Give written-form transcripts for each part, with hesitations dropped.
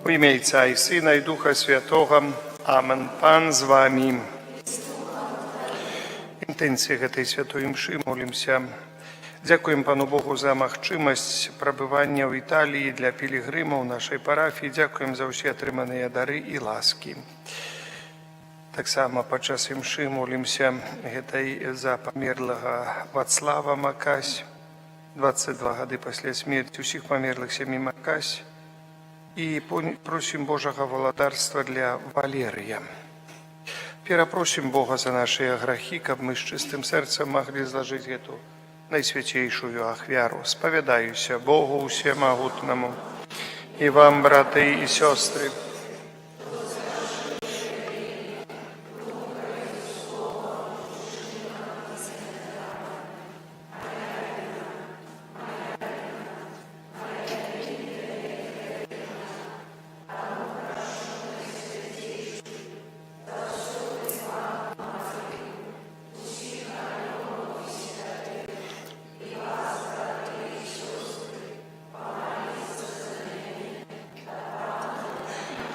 У ім'я Отця і Сина, і Духа Святого. Амен. Пан з вами. Інтенції гэтай святої мши молимся. Дякуємо Пану Богу за магчимасць прабывання ў Італіі для пілігримаў нашай парафіі. Дякуємо за ўсе атрыманыя дары і ласкі. Таксама падчас імшы молимся гэтай за памерлага Вацлава Макась, 22 гады пасля смерці усіх памерлых сям'і Макась. І просім Божага валадарства для Валерыя. Перапросім Бога за нашыя грахі, каб мы з чыстым сэрцам маглі злажыць гэту найсвяцейшую ахвяру. Спавядаюся Богу Усемагутнаму і вам, браты і сёстры.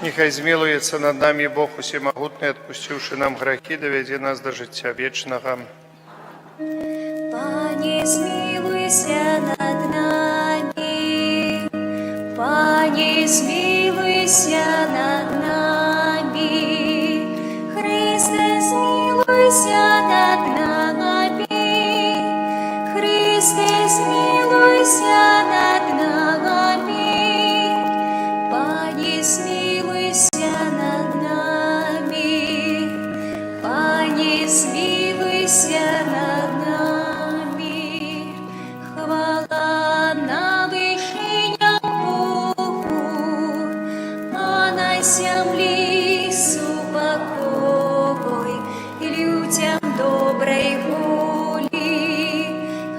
Нехай змилуецца над намі Бог Усемагутны, адпусціўшы нам грахі, давядзе нас да жыцця вечнага. Пане, змилуйся над нами, Пане, змилуйся над нами, Христе. Христе, смилуйся над нами. Пане, смилуйся над нами. Пане, смилуйся над нами. Хвала на вышинях Богу, а на земле супокой людям доброй воли.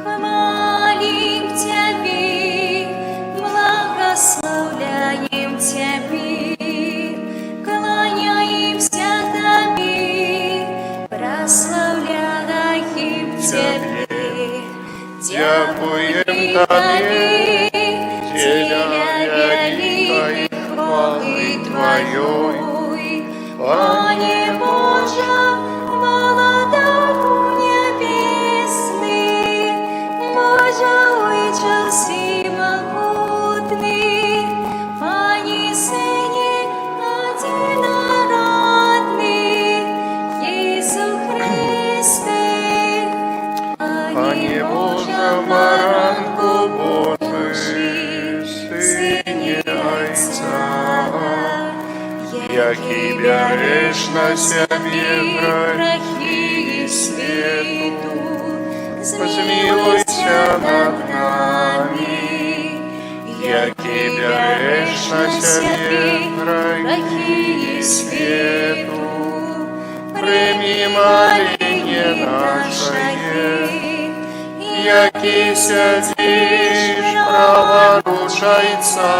Хвалим Тебе, благословляем Тебе, кланяемся Тебе, прославляем Тебе. Дякуем Тебе, Теля великой хвалы Твоей. Пане Боже, молодому небесный, Боже, Отче всемогутный, Пане Сыне единородный, Иису Христе, Пане Боже, баранку Божий, Сыне Отца, який береш на себе грехи свету, змилуйся над нами, який береш на себе грехи свету, прими моление наше, який сидишь праворучайца,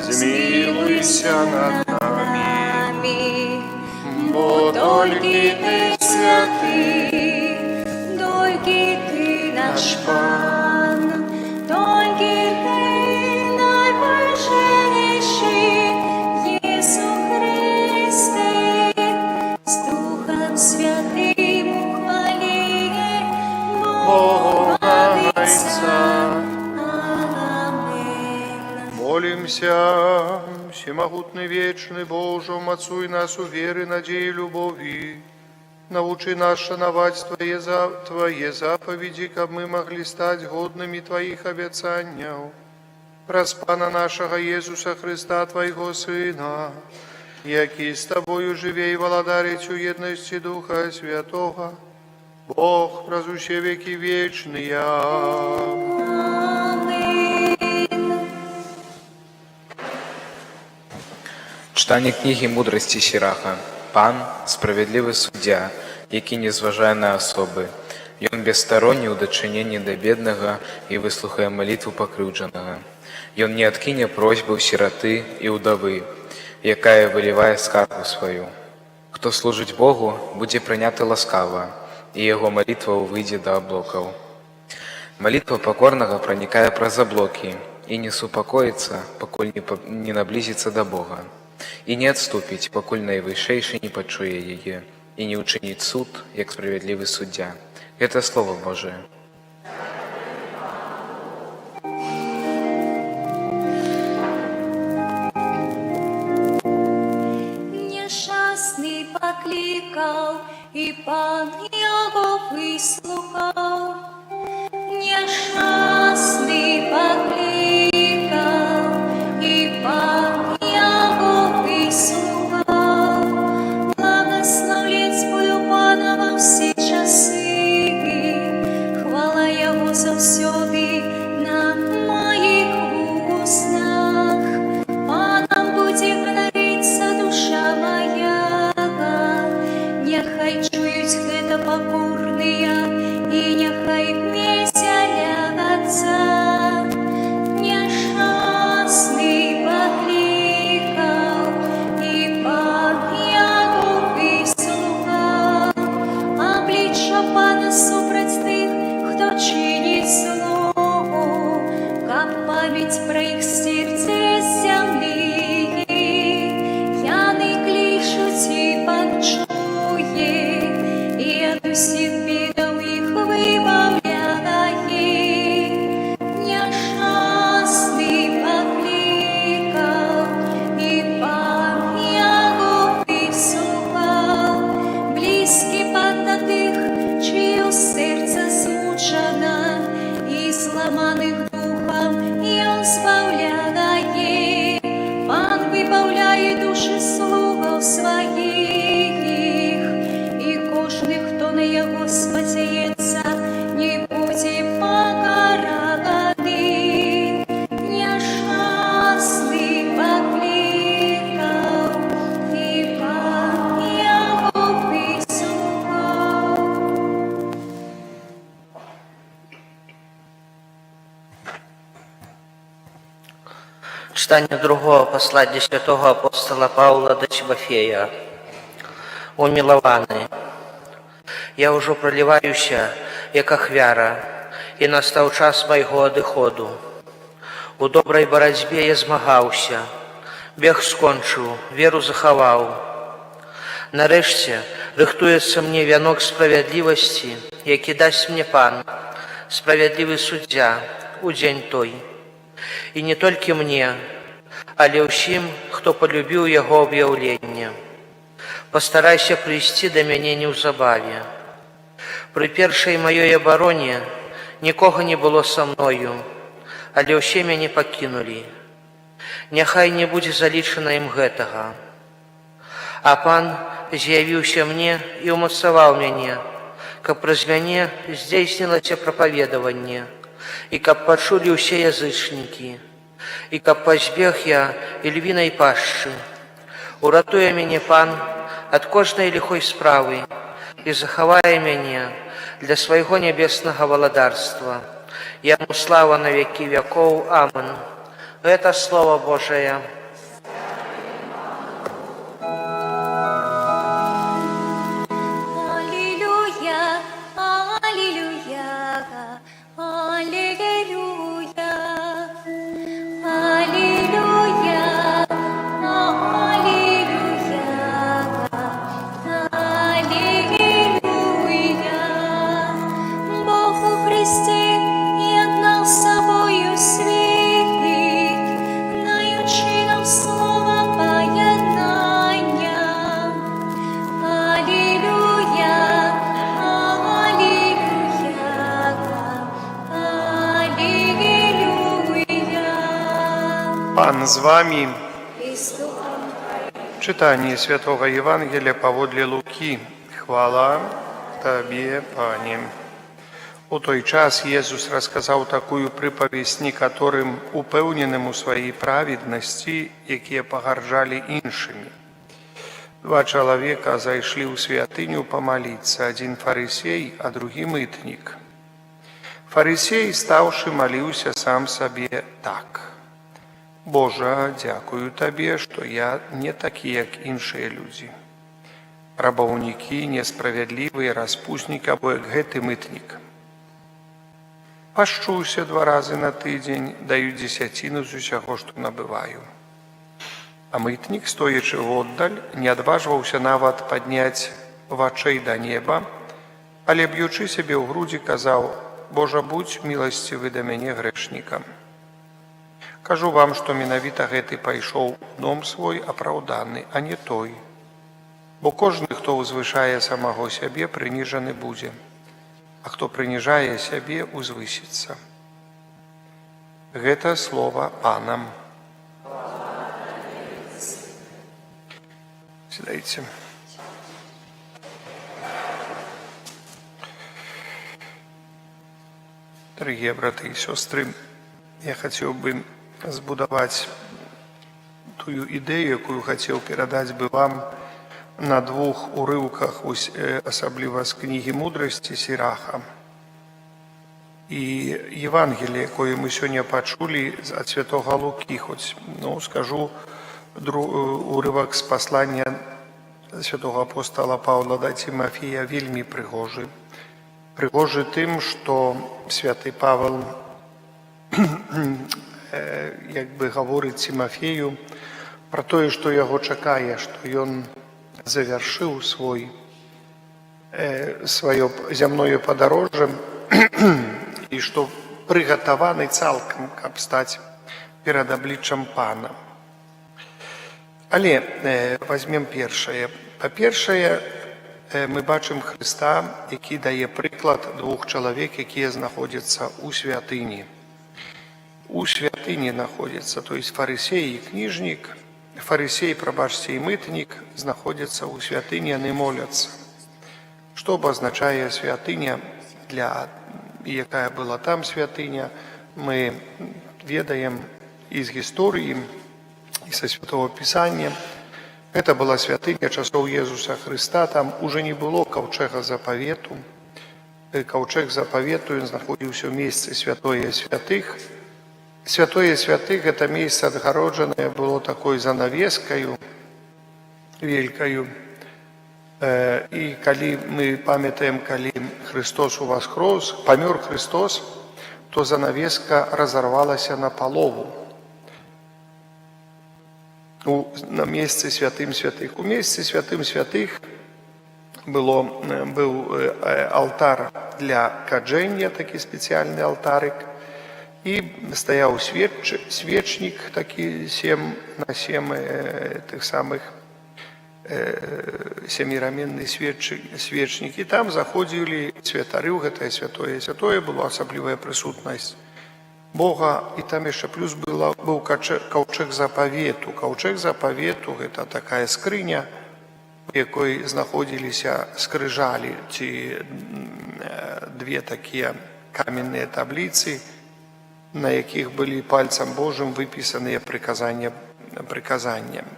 змилуйся над нами, бо тільки ти святий, тільки ти наш Пан, тільки ти найблаженніший, Єсу Христе, з Духом Святим у хвалі Бога Отца. Амінь. Молимся, всемогутный, вечный Божий, Отцу нас у веры, надеи, любови. Научи нас шановать Твои заповеди, как мы могли стать годными Твоих обетований. Праз Пана нашего Иисуса Христа, Твоего Сына, який с Тобою живе и владарить у едности Духа Святого, Бог, разуще веки вечные. Читання книги мудрості Сіраха. Пан – справедливий суддя, який не зважає на особи. Ён бессторонне ў дачыненні да беднага і выслухае малітву пакрыўджанага. Ён не адкіне просьбу сіраты і ўдавы, якая вылівае скаргу сваю. Хто служыць Богу, будзе прыняты ласкава, і яго малітва выйдзе да аблокаў. Малітва пакорнага пранікае праз аблокі і не супакоіцца, пакуль не наблізіцца да Бога, і не адступіць, пакуль найвышэйшы не пачуе яе, і не ўчыніць суд, як справядлівы суддзя. Гэта Слово Божие. Нещасний покликав, і Пан його вислухав. Нещасний покликав, і Пан його вислухав. Благословлять буду Пана во всі часи, хвала Його завсёды на моїх устах. Паном буде гнариться душа моя, нехай чують гэта покорные, і нехай веселятся. Нещасний покликав, і Пан його вислухав. Обличчя Пана супроть тих, хто чинить зло. Читание другого послания святого апостола Павла до Тимофея. «Умилованы, я ўжо проліваюся, як ахвяра, і настаў час майго адыходу. У добрай барацьбе я змагаўся, бег скончыў, веру захаваў. Нарэшце рыхтуецца мне вянок справядлівасці, які дасць мне Пан, справядлівы суддзя, у дзень той. І не толькі мне, але ўсім, хто полюбіў яго аб'яўленне. Пастарайся прыйсці да мяне неўзабаве. Пры першай маёй абароне нікога не было са мною, але ўсе мяне пакінулі. Няхай не будзе залічана ім гэтага. А Пан з'явіўся мне і ўмацаваў мяне, каб праз мяне здзейснілася прапаведаванне, і каб пачулі ўсе язычнікі, і каб пазбег я ільвінай пашчы. Уратуе мяне Пан ад кожнай ліхой справы і захавае мяне для свайго нябеснага валадарства. Яму слава на векі вякоў. Амэн. Гэта Слово Божае. Аллилуйя, аллилуйя, аллилуйя, аллилуйя, аллилуйя. Бог у Христі єднав з собою світ, даючи нам слово поєднання. Аллилуйя, аллилуйя, аллилуйя. Пан з вами. І з Духом Читание Святого Евангелия поводле Луки. Хвала Тебе, Пане. У той час Езус рассказал такую прыповесть некоторым упэўненым у своей праведности, якія пагарджалі іншымі. Два человека зайшли ў святыню помолиться, один фарисей, а другі мытнік. Фарисей, стаўшы, молился сам себе так: «Боже, дзякую Табе, што я не такі, як іншыя людзі. Рабаўнікі, несправядлівыя, распуснік, або як гэты мытнік. Пашчуся 2 разы на тыдзень, даю дзесяціну з усяго, што набываю». А мытнік, стоячы воддаль, не адважваўся нават падняць вачэй да неба, але, б'ючы сябе ў грудзі, казаў: «Божа, будзь міласцівы да мяне грэшніка». Кажу вам, што менавіта гэты пайшоў у дом свой апраўданы, а не той. Бо кожны, хто ўзвышае самого сябе, прыніжаны будзе, а хто прыніжае сябе, узвысіцца. Гэта слова Пана. Сідайце. Дорогие браты и сестры, я хотел бы збудаваць тую ідэю, якую хацеў перадаць бы вам на 2 урыўках, асабліва з кнігі мудрасці Сіраха. І Євангеліе, якое мы сёння пачулі ад святога Лукі, хоць, скажу, урывак з паслання святого апостола Павла да Тимофея вельмі прыгожы. Прыгожы тым, што святы Павел як бы гаворыць Тимофею пра тое, што яго чакае, што ён завяршыў сваё зямное падарожжа і што прыгатаваны цалкам, каб стаць перад абліччам Пана. Але возьмем першае. Па-першае, мы бачым Хрыста, які дае прыклад 2 чалавек, якія знаходзяцца ў святыні. У святыні находится, то есть фарисей и книжник, фарисей, прабачьте, и мытник находятся у святыни, они молятся. Что обозначает святыня, и какая была там святыня, мы ведаем из истории, и со Святого Писания. Это была святыня часов Иисуса Христа, там уже не было ковчега заповету. Ковчег заповету, он находился в месте святое святых. Святое святых, это место отгородженное было такой занавескою великою. И коли мы памятаем, коли Христос уваскрос, помер Христос, то занавеска разорвалась на полову на месте святым святых. У месте святым святых был алтар для кадження, такий спеціальний алтарик, і стояв свечник, такий 7 на 7 тих самих семираменный свечник, и там заходили святары, гэта святое. Святое была асаблівая прысутнасць Бога, і там яшчэ плюс быў каўчэг запавету. Каўчэг запавету – гэта такая скрыня, у якой знаходзіліся скрыжалі ці две такія каменныя табліцы, на якіх былі пальцам Божым выпісаныя прыказання,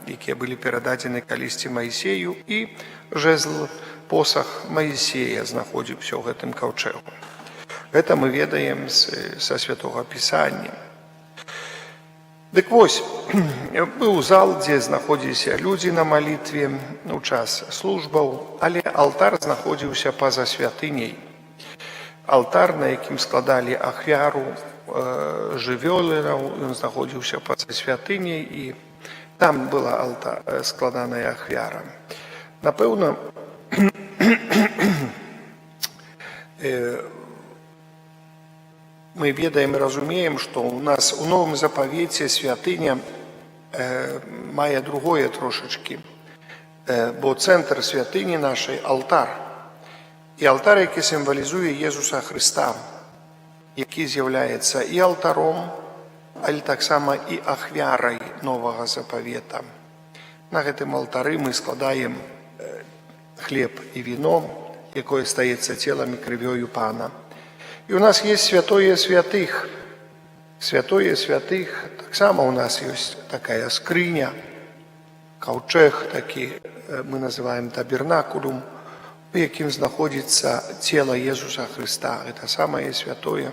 якія былі перададзены калісьці Маісею, і жезл, посах Маісея знаходзіўся ў гэтым каўчэгу. Гэта мы ведаем са Святога Пісання. Дык вось, быў зал, дзе знаходзіліся людзі на малітве у час службаў, але алтар знаходзіўся па-за святыняй. Алтар, на якім складалі ахвяру жывёлінаў, ён знаходзіўся па-за святыняй, і там была складаная ахвяра. Напэўна, мы ведаем і разумеем, што ў нас у новым запавеце святыня мае другое трошачкі, бо цэнтр святыні нашай алтар. І алтар, які сімвалізуе Езуса Хрыста, які з'яўляецца і алтаром, але таксама і ахвярай новага запавета. На гэтым алтары мы складаем хлеб і віно, якое стаецца целам і крывёю Пана. І у нас есть святое святых. Святое святых таксама у нас ёсць такая скрыня, каўчэг такі, мы называем табернакулум, у якім знаходзіцца цела Езуса Хрыста. Гэта самае святое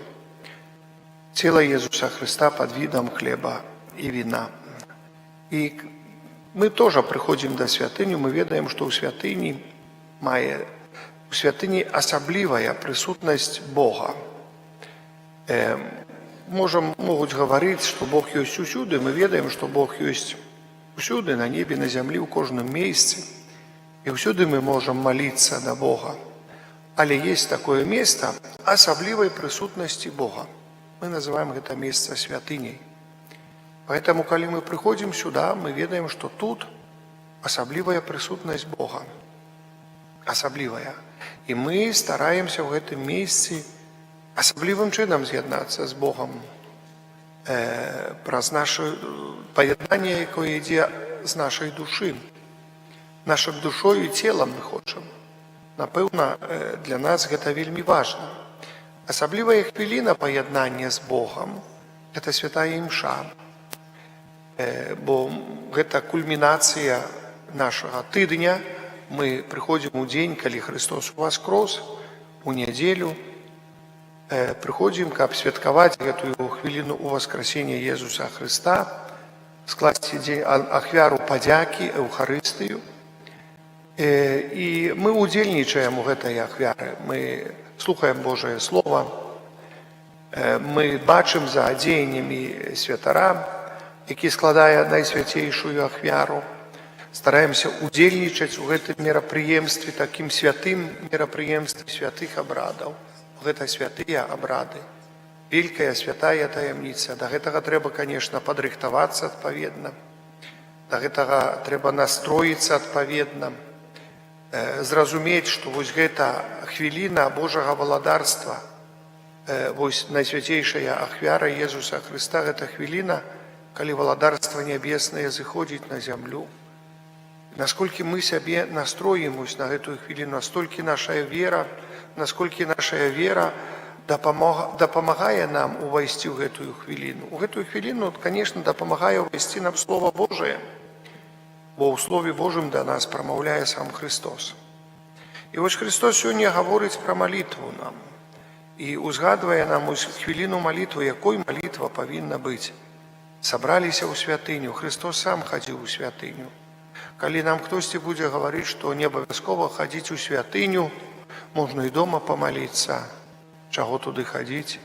цела Езуса Хрыста пад видам хлеба і віна. І мы тоже прыходзім да святыню, мы ведаем, што ў святыні асаблівая прысутнасць Бога. Могуць гаварыць, што Бог ёсць усюды, мы ведаем, што Бог ёсць усюды, на небе, на зямлі, у кожным месцы. І ўсюды мы можам маліцца да Бога. Але есть такое место асаблівай прысутнасці Бога. Мы называем гэта месца святыняй. Поэтому, калі мы прыходзім сюда, мы ведаем, што тут асаблівая прысутнасць Бога. Асаблівая. І мы стараемся ў гэтым месцы асаблівым чынам з'яднацца з Богом праз наше паяднанне, якое ідзе з нашай душы. Нашым душою і целам мы хочам. Напэўна, для нас гэта вельмі важна. Асаблівая хвіліна паяднання з Богом – гэта святая імша. Бо гэта кульмінацыя нашага тыдня. Мы прыходзім у дзень, калі Христос уваскрос, у нядзелю. Прыходзім, каб святкаваць гэтую хвіліну уваскрасення Езуса Хрыста, скласці ахвяру падзякі, эўхарыстыю. І мы удзельнічаем у гэтай ахвяры. Мы слухаем Божае Слово, мы бачым за дзеяннямі святара, які складае найсвяцейшую ахвяру. Стараемся удзельнічаць у гэтым мерапрыемстве, такім святым мерапрыемстве святых абрадаў. Гэта святыя абрады, вялікая святая таямніца. Да гэтага трэба, конечно, падрыхтавацца адпаведна, да гэтага трэба настроіцца адпаведна, зразумець, што вось гэта хвіліна Божага валадарства, вось найсвяцейшая ахвяра Езуса Хрыста, гэта хвіліна, калі валадарства нябеснае зыходзіць на зямлю. Насколькі мы сябе настроім на гэтую хвіліну, настолькі наша вера дапамагае нам увайсці ў гэтую хвіліну. У гэтую хвіліну, конечно, дапамагае увайсці нам Слова Божие, бо ў Слове Божым да нас прамаўляе сам Христос. І вось Христос сёння гаворыць пра малітву нам. і узгадвае нам хвіліну малітву, якой малітва павінна быць. Сабраліся ў святыню, Христос сам хадзіў у святыню. Калі нам хтосьці будзе гаварыць, што не абавязкова хадзіць у святыню, можна і дома памаліцца, чаго туды хадзіць.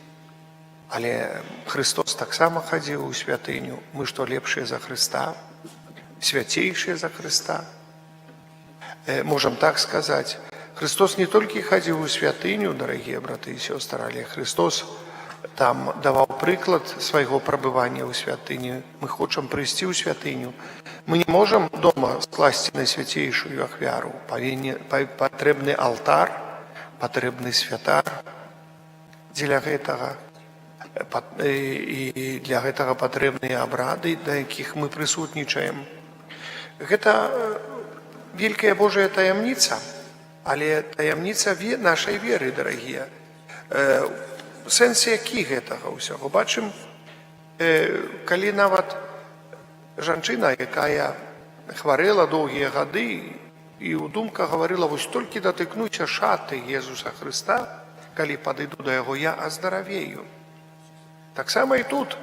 Але Христос таксама хадзіў у святыню. Мы што, лепшыя за Христа? Свяцейшыя за Христа? Можам так сказаць. Христос не толькі хадзіў у святыню, дарагія браты і сёстры, але Христос там даваў прыклад свайго прабывання ў святыні. Мы хочам прыйсці ў святыню. Мы не можам дома скласці найсвяцейшую ахвяру. Патрэбны алтар, патрэбны святар дзеля гэтага. І для гэтага патрэбныя абрады, да якіх мы прысутнічаем. Гэта вялікая Божая таямніца, але таямніца нашай веры, дарагія. Сэнс які гэтага ўсяго? Бачым, калі нават жанчына, якая хварэла доўгія гады і ў думках гаварыла, вось толькі датыкнуся шаты Езуса Хрыста, калі падыду да яго, я аздаравею. Таксама і тут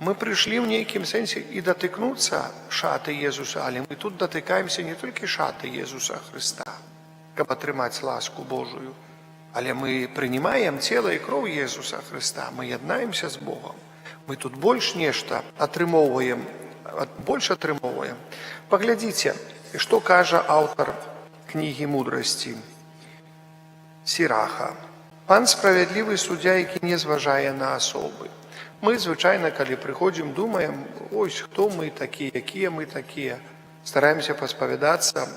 мы прыйшлі ў нейкім сэнсе і датыкнуцца шаты Езуса, але мы тут датыкаемся не толькі шаты Езуса Хрыста, каб атрымаць ласку Божую, але мы прынимаем цела і кроў Езуса Хрыста, мы яднаемся з Богом, мы тут больш нешта атрымоўваем, больш атрымоўваем. Паглядзіце, што кажа аўтар кнігі мудрасці Сіраха. Пан справядлівы суддзя, які не зважае на асобы. Мы, звычайна, калі прыходзім, думаем, ось, хто мы такія, якія мы такія. Стараемся паспавядацца,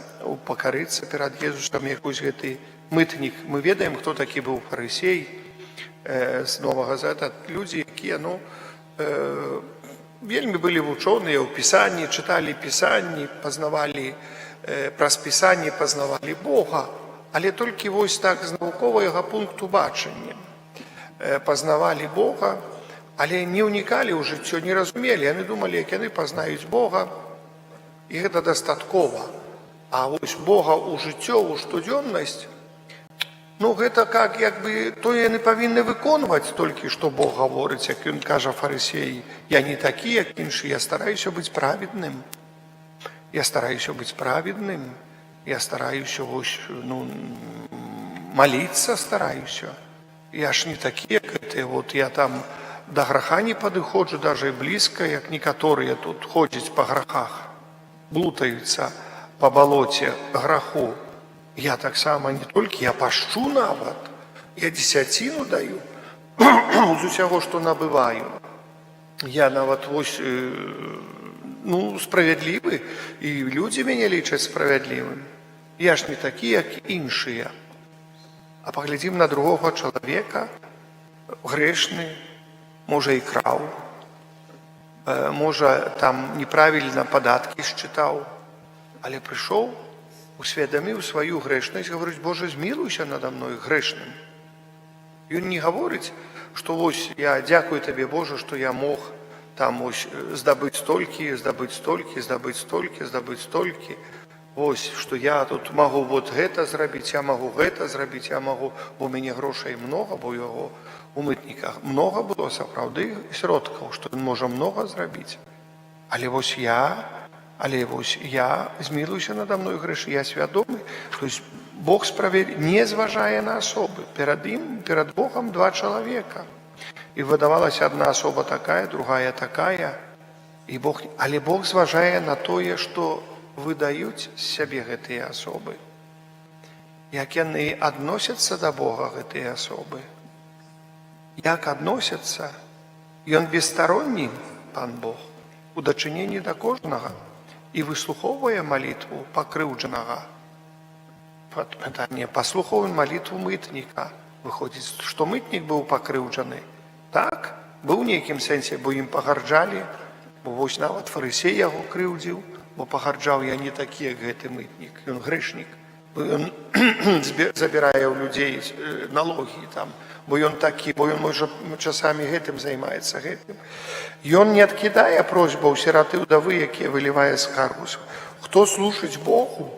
пакарыцца перад Езусам, як вось гэты мытнік. Мы ведаем, хто такі быў фарысей з Новага Завета. Людзі, якія, вельмі былі вучоныя ў Пісанні, чыталі Пісанні, пазнавалі праз Пісанні, пазнавалі Бога, але толькі вось так з навуковага пункту бачання. Пазнавалі Бога, але не ўнікалі ў жыццё, не разумелі. Яны думалі, як яны пазнаюць Бога, і гэта дастаткова. А вось Бога ў жыццё, ў штодзённасць, гэта як бы тое яны павінны выконваць толькі, што Бог гаворыць, як ён кажа фарысеі. Я не такі, як іншы, я стараюся быць праведным. Я стараюся быць праведным. Я стараюся маліцца, стараюся. Я ж не такі, як гэты. Я там да граха не падыходжу, даже блізка, як некаторыя тут ходзяць па грахах, блутаюцца па балоце граху. Я таксама не толькі, я пашчу нават, я дзесяціну даю з усяго, што набываю. Я нават справядлівы, і людзі мяне лічаць справядлівым. Я ж не такі, як іншыя. А паглядзім на другога чалавека, грэшны, можа і краў, можа там неправільна падаткі счытаў, але прыйшоў, усведаміў сваю грэшнасць, гаворыць, Боже, змілуйся надо мной грэшным. Ён не гаворыць, што вось я дзякую табе, Боже, што я мог там здабыць столькі, вось, што я тут магу гэта зрабіць, я магу гэта зрабіць, я магу, бо ў мяне грошай много, бо яго у мытніках многа было сапраўды сродкаў, што ён можа многа зрабіць. Але вось я, змілуйся надо мной грэш, я свядомы, што Бог не зважае на асобы. Перад Богам два чалавека. І выдавалася адна асоба такая, другая такая. Але Бог зважае на тое, што выдаюць з сябе гэтыя асобы. Як яны адносяцца да Бога, гэтыя асобы. Як адносяцца? Ён бесстаронні, Пан Бог, у дачыненні да кожнага і выслухоўвае малітву пакрыўджанага. Пытанне, паслухоўваем малітву мытніка. Выходзіць, што мытнік быў пакрыўджаны. Так, быў у нейкім сэнсе, бо ім пагарджалі, бо вось нават фарысей яго крыўдзіў, бо пагарджаў, я не такі, як гэты мытнік, ён грэшнік, бо ён забірае ў людзей налогі там, бо ён такі, бо ён можа часамі гэтым займаецца гэтым. Ён не адкідае просьбаў сіраты ўдавы, якія вылівае скарбу. Хто служыць Богу,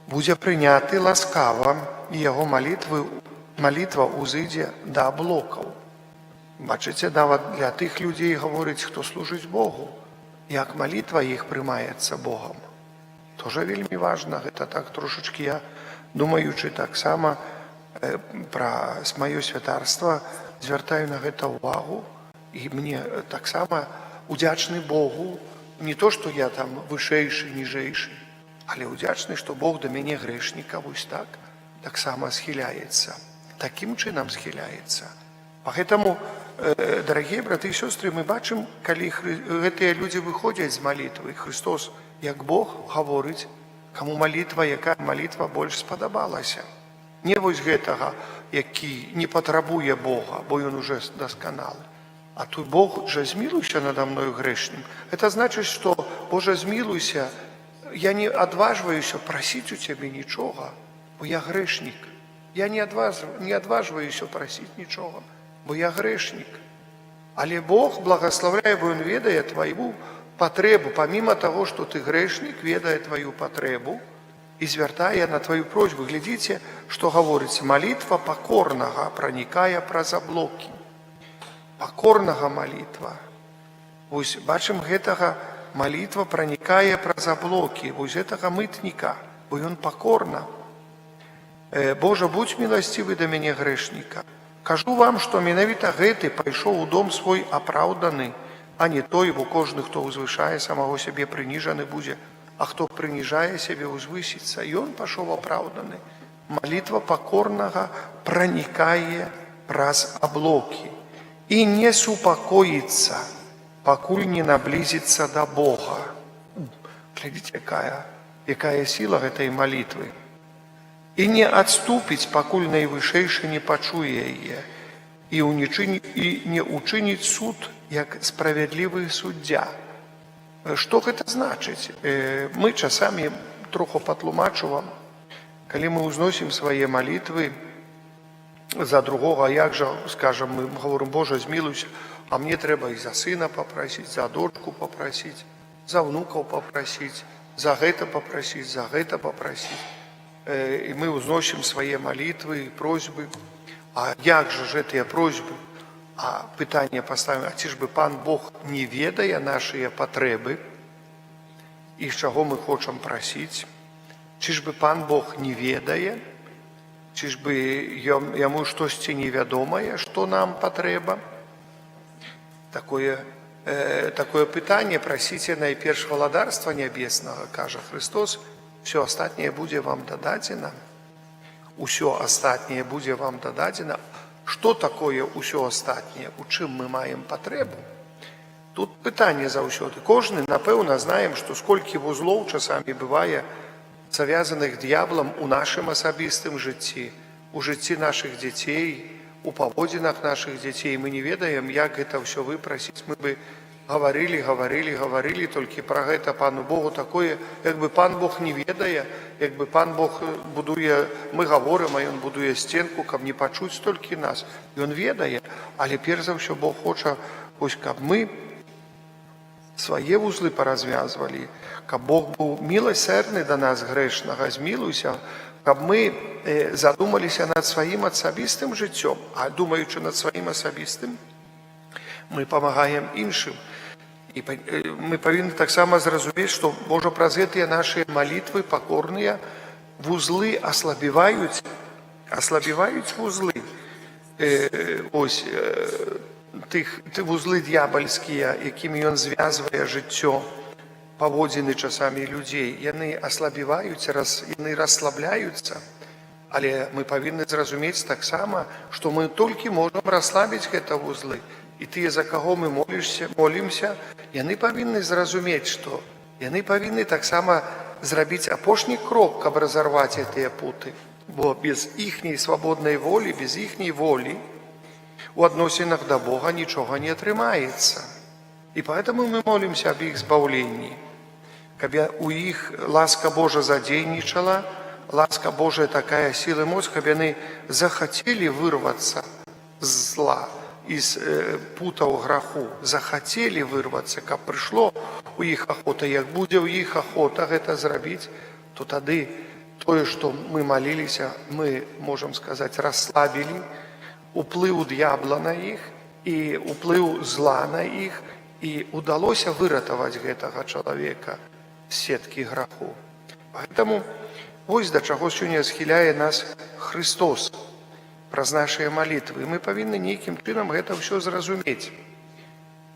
будзе прыняты ласкава, і яго малітвы Малітва ўзыдзе да аблокаў. Бачыце, нават для тых людзей гаворыць, хто служыць Богу, як малітва іх прымаецца Богам. Тоже вельмі важна, гэта так трошачкі я, думаючы таксама пра маё святарства, звяртаю на гэта ўвагу, і мне таксама удзячны Богу, не то, што я там вышэйшы, ніжэйшы, але удзячны, што Бог да мяне грэшніка вось так таксама схіляецца. Такім чынам схіляецца. Поэтому, дарагія браты і сёстры, мы бачым, калі гэтыя людзі выходзяць з малітвы, Христос, як Бог, гаворыць, каму малітва, якая малітва больш спадабалася. Не вось гэтага, які не патрабуе Бога, бо ён уже дасканалы. А тут Бог жа змілуйся надо мною грэшным. Это значыць, што Божа змілуйся, я не адважваюся прасіць у цябе нічога, бо я грэшнік. Я не адважваюся прасіць нічога, бо я грэшнік. Але Бог благословляе, бо Ён ведае твою патрэбу, паміма таго, што ты грэшнік, ведае твою патрэбу і звяртае на твою просьбу. Глядзіце, што гаворыцца, малітва пакорнага пранікае праз аблокі. Пакорнага малітва. Вось бачым гэтага, малітва пранікае праз аблокі, вось гэтага мытніка, бо ён пакорна. Божа, будь міласцівы да мяне грэшніка. Кажу вам, што менавіта гэты пайшоў у дом свой апраўданы, а не той, бо кожны, хто ўзвышае самого сябе, прыніжаны будзе, а хто прыніжае сябе, узвысіцца. Ён пашоў апраўданы. Малітва пакорнага пранікае праз аблокі і не супакоіцца, пакуль не наблізіцца да Бога. Глядзіце, якая сіла гэтай малітвы. І не адступіць, пакуль найвышэйшы не пачуе яе, і не ўчыніць суд, як справядлівы суддзя. Што гэта значыць? Мы часамі троху патлумачу вам, калі мы ўзносім свае малітвы за другога, як жа, скажам, мы говорим, Божа, змілуйся, а мне трэба і за сына папрасіць, за дочку папрасіць, за внукаў папрасіць, за гэта папрасіць, за гэта папрасіць. І мы ўзносім свае малітвы і просьбы. А як жа гэтыя просьбы? А пытанне паставім, а ці ж бы Пан Бог не ведае нашыя патрэбы і чаго мы хочам прасіць? Ці ж бы Пан Бог не ведае? Ці ж бы яму штосьці невядомае, што нам патрэба? Такое пытанне прасіце найперш валадарства нябеснага, кажа Христос, все астатняе будзе вам дададзена. Усё астатняе будзе вам дададзена. Што такое ўсё астатняе? У чым мы маем патрэбу? Тут пытанне заўсёды. Кожны, напэўна, знаем, што сколькі вузлоў часамі бывае завязаных д'яблам у нашым асабістым жыцці, у жыцці нашых дзяцей, у паводзінах нашых дзяцей. Мы не ведаем, як гэта ўсё выпрасіць. Мы бы гаварылі толькі пра гэта Пану Богу такое, як бы Пан Бог не ведае, як бы Пан Бог будуе, мы гаворым, а Ён будуе сценку, каб не пачуць толькі нас. Ён ведае, але перш за ўсё Бог хоча, вось, каб мы свае вузлы паразвязвалі, каб Бог быў міласердны да нас грэшнага, змілуйся, каб мы задумаліся над сваім асабістым жыццём, а думаючы над сваім асабістым, мы памагаем іншым. І мы павінны таксама зразумець, што, можа, праз гэтыя нашыя малітвы пакорныя вузлы аслабіваюць вузлы. Ось, вузлы д'ябальскія, якімі ён звязвае жыццё, паводзіны часамі людзей, яны аслабіваюць, яны расслабляюцца. Але мы павінны зразумець таксама, што мы толькі можам расслабіць гэта вузлы. І тыя, за каго мы молімся, яны павінны зразумець, што яны павінны таксама зрабіць апошні крок, каб разарваць гэтыя путы. Бо без іхняй свабоднай волі, без іхняй волі у адносінах да Бога нічога не атрымаецца. І поэтому мы молімся аб іх збаўленні, каб у іх ласка Божа задзейнічала, ласка Божая такая сіла і моц, каб яны захацелі вырвацца з зла, из путаў граху, захацелі вырвацца, каб прыйшло у іх ахота. Як будзе ў іх ахота гэта зрабіць, то тое, што мы маліліся, мы, можам сказаць, расслабілі уплыў д'ябла на іх і уплыў зла на іх, і ўдалося выратаваць гэтага чалавека з сеткі граху. Поэтому вось да чаго сёння схіляе нас Христос праз нашыя малітвы. Мы павінны нейкім чынам гэта ўсё зразумець.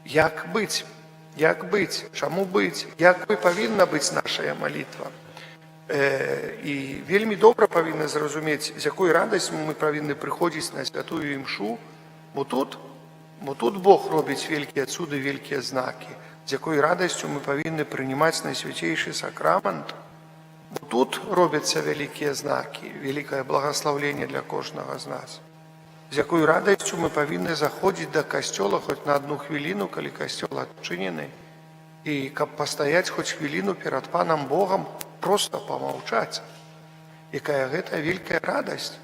Як быць, чаму быць, як павінна быць нашая малітва. І вельмі добра павінны зразумець, з якой радасцю мы павінны прыходзіць на святую імшу, бо тут Бог робіць вялікія цуды, вялікія знакі, з якой радасцю мы павінны прынимаць найсвяцейшы сакрамент, бо тут робяцца вялікія знакі, вялікае благаслаўленне для кожнага з нас. З якой радасцю мы павінны заходзіць да касцёла хоць на 1 хвіліну, калі касцёл адчынены, і каб пастаяць хоць хвіліну перад Панам Богам, проста памаўчаць. Якая гэта вялікая радасць.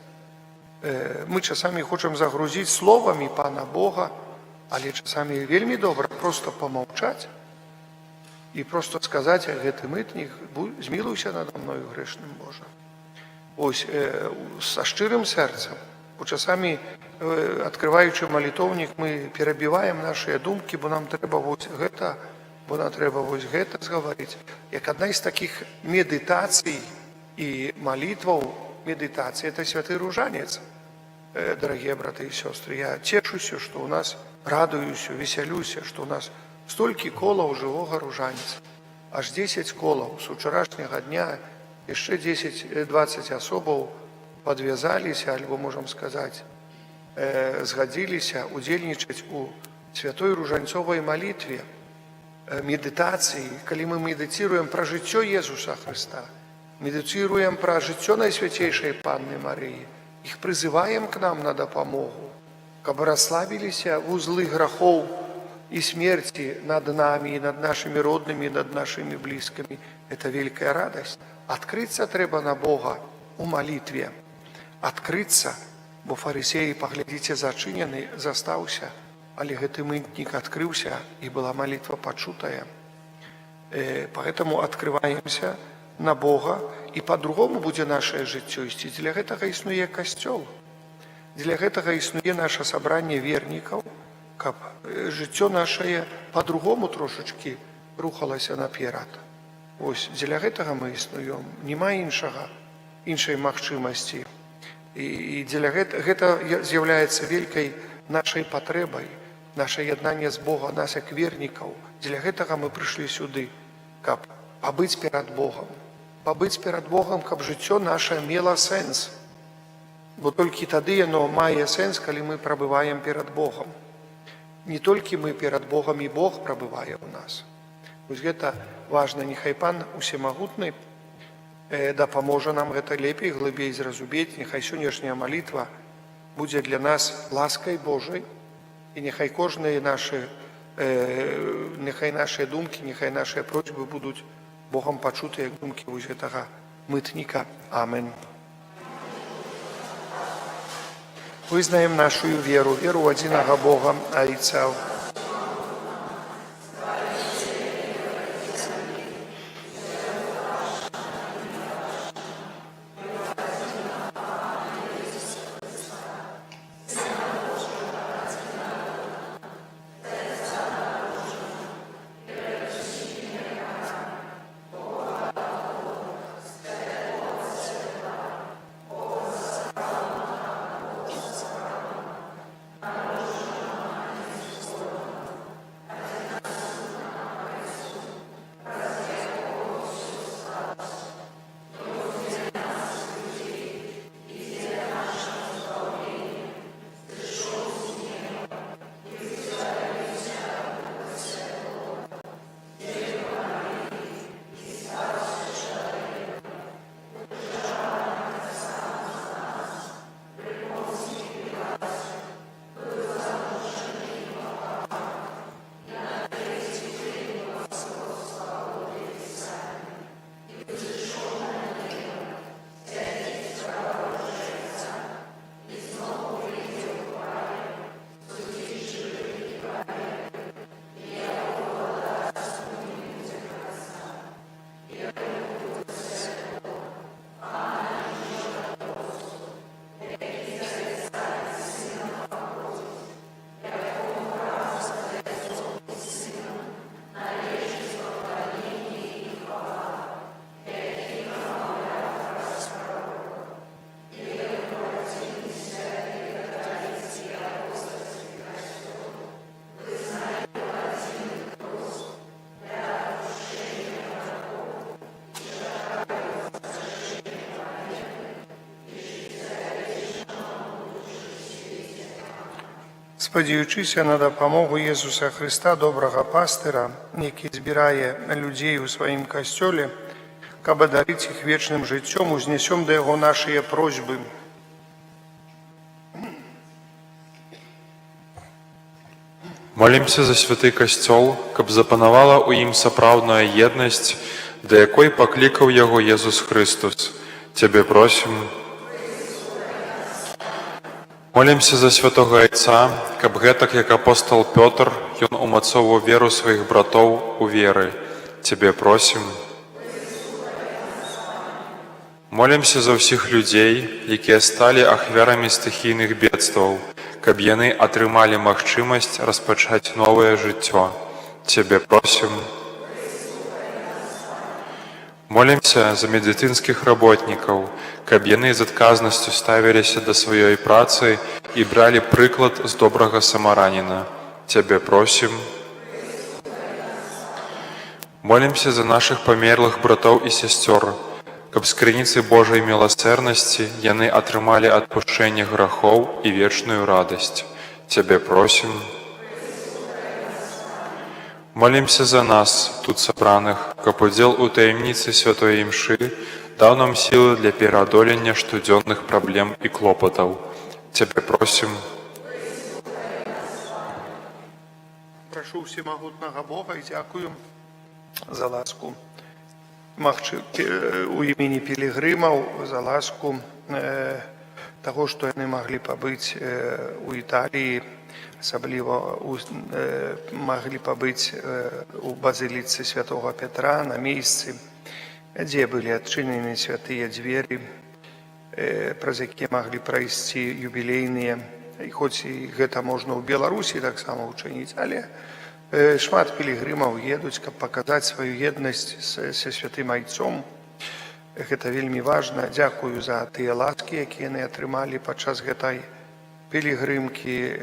Мы часамі хочам загрузіць словамі Пана Бога, але часамі вельмі добра проста памаўчаць і проста сказаць: гэты мытнік, змілуйся надо мною грэшным, Божа. Ось са шчырым сэрцам, бо часамі, адкрываючы малітоўнік, мы перабіваем нашыя думкі, бо нам трэба вось гэта, бо нам трэба вось гэта згаварыць. Як адна з такіх медытацый і малітваў, медитация – это святый ружанец, дорогие браты и сестры. Я тешуся, что у нас, радуюсь, веселюся, что у нас столько колов живого ружанца. Аж 10 колов с вчерашнего дня, еще 10-20 особов подвязались, альбо, можем сказать, сгодились удельничать у святой ружанцовой молитве, медитации, когда мы медитируем про житё Иисуса Христа, медитируем про житё Найсвятейшей Панны Марии, их призываем к нам на допомогу, каб расслабились узлы грехов и смерти над нами, и над нашими родными, и над нашими близкими. Это великая радость. Открыться треба на Бога у молитве. Открыться, бо фарисеи, поглядите, зачинены, застаўся, але гэты мытнік открылся, и была молитва почутая. Поэтому открываемся на Бога, і по-другому будзе наше жыццё ісці. Для гэтага існуе касцёл. Для гэтага існуе наше сабранне вернікаў, каб жыццё нашае по-другому трошачкі рухалася наперад. Ось для гэтага мы існуем. Нема іншай магчымасці. І для гэта з'яўляецца вялікай нашай патрэбай, наше яднанне з Бога, нас як вернікаў. Для гэтага мы прыйшлі сюды, каб пабыць перад Богом. Пабыць перад Богом, каб жыццё наше мела сэнс. Бо толькі тады яно мае сэнс, калі мы прабываем перад Богом. Не толькі мы перад Богом, і Бог прабывае ў нас. Вось гэта важна. Няхай Пан Усемагутны дапаможа нам гэта лепей, глыбей зразумець. Няхай сённяшняя малітва будзе для нас ласкай Божай, і няхай кожныя нашы думкі, няхай нашыя просьбы будуць Богом пачуты, як думкі вось гэтага мытніка. Амен. Вызнаем нашу веру, веру ў адзінага Бога, Айца. спадзяючыся на дапамогу Езуса Хрыста, добрага пастыра, які збірае людзей у сваім касцёле, каб адарыць іх вечным жыццём, узнясём да яго нашыя просьбы. Молімся за святы касцёл, каб запанавала ў ім сапраўдная еднасць, да якой паклікаў яго Езус Христос. Цябе просім. Молімся за святога Айца, каб гэтак, як апостол Пётр, ён умацоўваў веру сваіх братоў у веры. Цябе просім. Молімся за ўсіх людзей, якія сталі ахвярамі стыхійных бедстваў, каб яны атрымалі магчымасць распачаць новае жыццё. Цябе просім. Молімся за медыцынскіх работнікаў, каб яны з адказнасцю ставіліся да сваёй працы і бралі прыклад з добрага самараніна. Цябе просім. Молімся за нашых памерлых братоў і сясцёр, каб з крыніцы Божай міласэрнасці яны атрымалі адпушчэнне грахоў і вечную радасць. Цябе просім. Молімся за нас, тут сабраных, каб удзел у таямніцы святой імшы даў нам сілы для пераадолення штодзённых праблем і клопатаў. Цябе просім. Прашу всемагутнага Бога і дзякую за ласку у імені пілігрымаў, за ласку таго, што яны маглі пабыць у Італіі, асабліва маглі пабыць у базыліцы святога Петра на месцы, дзе былі адчынены святыя дзверы, праз якія маглі прайсці юбілейныя, і хоць і гэта можна ў Беларусі таксама ўчыніць, але шмат пілігрымаў едуць, каб паказаць сваю еднасць са святым Айцом. Гэта вельмі важна. Дзякую за тыя ласкі, якія яны атрымалі падчас гэтай пілігрымкі,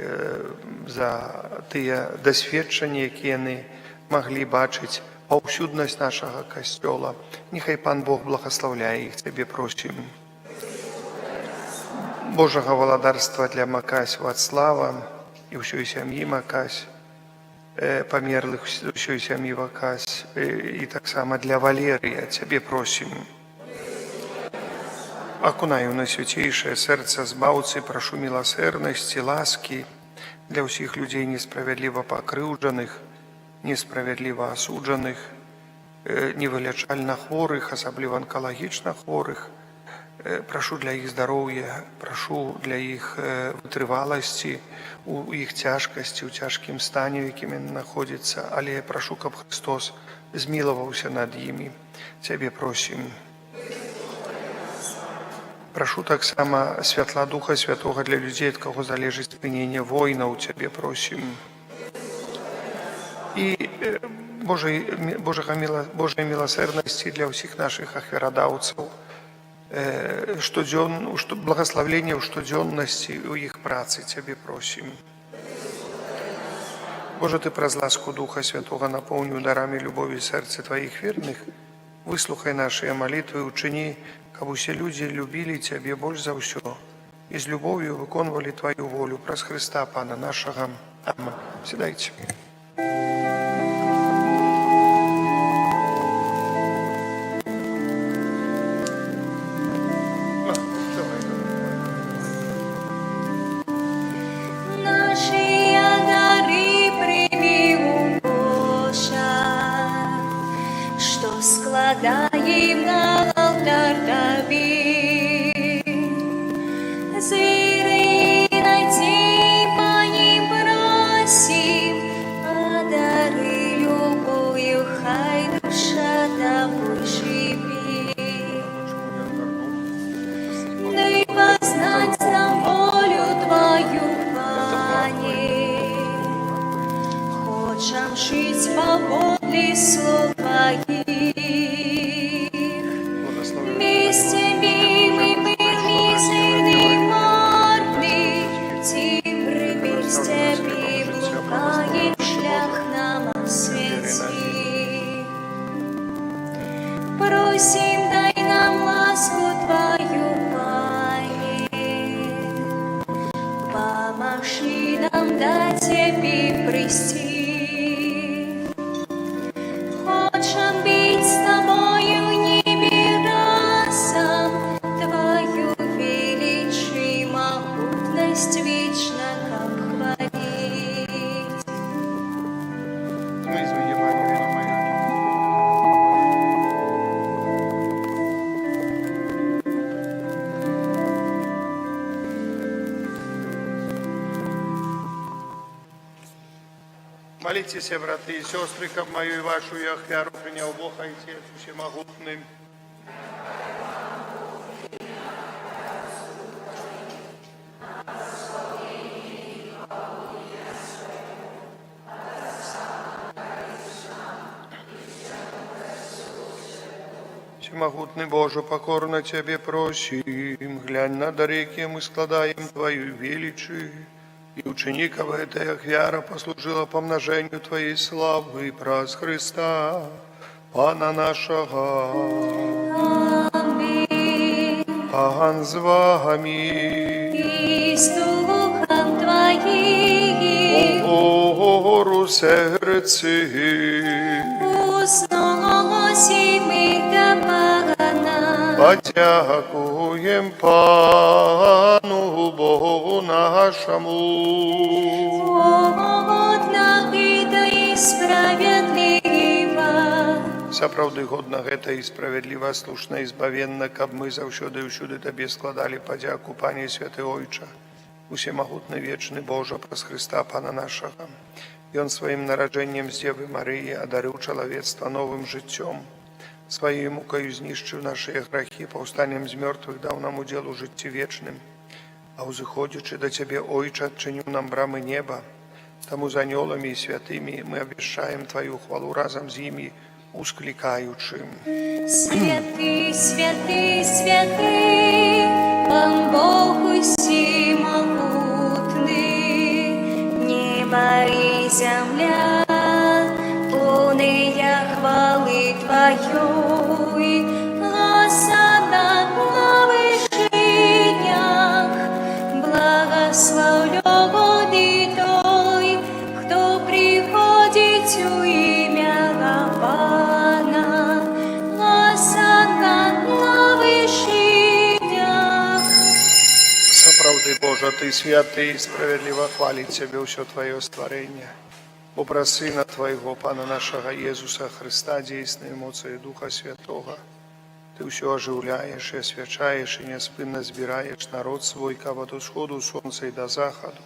за тыя дасведчанні, якія яны маглі бачыць паўсюднасць нашага касцёла. Няхай Пан Бог благаслаўляе іх, цябе просім. Божага валадарства для Макась Вацлава і ўсёй сям'і Макась, памерлых ўсёй сям'і Макась, і таксама для Валерыя, цябе просім. Акунай у найсвяцейшае сэрца збаўцы, прашу міласэрнасці, ласкі для ўсіх людзей несправядліва пакрыўджаных, несправядліва асуджаных, невылячальна хворых, асабліва анкалагічна хворых. Прашу для іх здароўя, прашу для іх вытрываласці, у іх цяжкасці, у цяжкім стане, у якім яны знаходзяцца, але прашу, каб Христос змілаваўся над імі. Цябе просім. Прашу таксама святла Духа Святога для людзей, ад каго залежыць спыненне войнаў, цябе просім. І Божай міласэрнасці для ўсіх нашых ахвярадаўцаў, благаславлення ў штодзённасці ў іх працы, цябе просім. Божа, ты праз ласку Духа Святога напоўніў дарамі любові сэрцы тваіх верных, выслухай нашыя малітвы, учыні, каб усе людзі любілі цябе больш за ўсё і з любоўю выконвалі тваю волю праз Хрыста, Пана нашага. Амин. Сідайце. Складаем на алтарь Тобі, зыри надей по ним просим, одари любовью, хай душа Тобой живи. Дай познать нам волю Твою, Пане, хочем жить по воле слов Твоих. Просим, дай нам ласку Твою, Пане, поможи нам, дай Христе. Хочем быть с Тобою в небе разом, Твою величие, могутность вечно обхвалить. Ну, извини, Мария моя. Молитесь, браты и сестры, как мою и вашу и ахвяру принял Бог Отец Всемогутный. Всемогутный Боже, покорно Тебе просим, глянь на дореки, мы складаем Твою величие, и учеников этой ахвяра послужила помножению Твоей славы праз Христа, Пана нашего. Аминь. Пан з вами. И с Духом Твоим, Гору серці. усносим их до Пана. Подякуєм Пану Богу нашому. Годна это и справедлива. Сапраўды годна гэта і справядліва, слушна і збавенна, каб мы заўсёды і ўсюды Табе складалі падзяку, Пане Святы Ойча, усемагутны вечны Божа, праз Христа Пана нашага. Ён сваім нараджэннем з Дзевы Марыі адарыў чалавецтва новым жыццём. Сваёй мукаю знішчыў нашыя грахі, паўстаннем з мёртвых даў нам удзел у жыцці вечным. А ўзыходзячы да Цябе, Ойча, адчыніў нам брамы неба. Таму з анёламі і святымі мы абвяшчаем Тваю хвалу разам з імі, усклікаючы. Святый, святый, святый, Пан Бог усемогутный, небо и земля, полные хвалы Твоей, гласа на вышинях, благословленный Той, кто приходит у имя Пана, гласа на вышинях. Сапраўды, Божа, Ты святы і справядліва хваліць Цябе ўсё Тваё стварэнне. Бо праз Сына Твайго, Пана нашага Езуса Христа, дзейснай моцай Духа Святога, Ты ўсё ажыўляеш і асвячаеш і няспынна збіраеш народ свой, каб ад усходу сонца і да захаду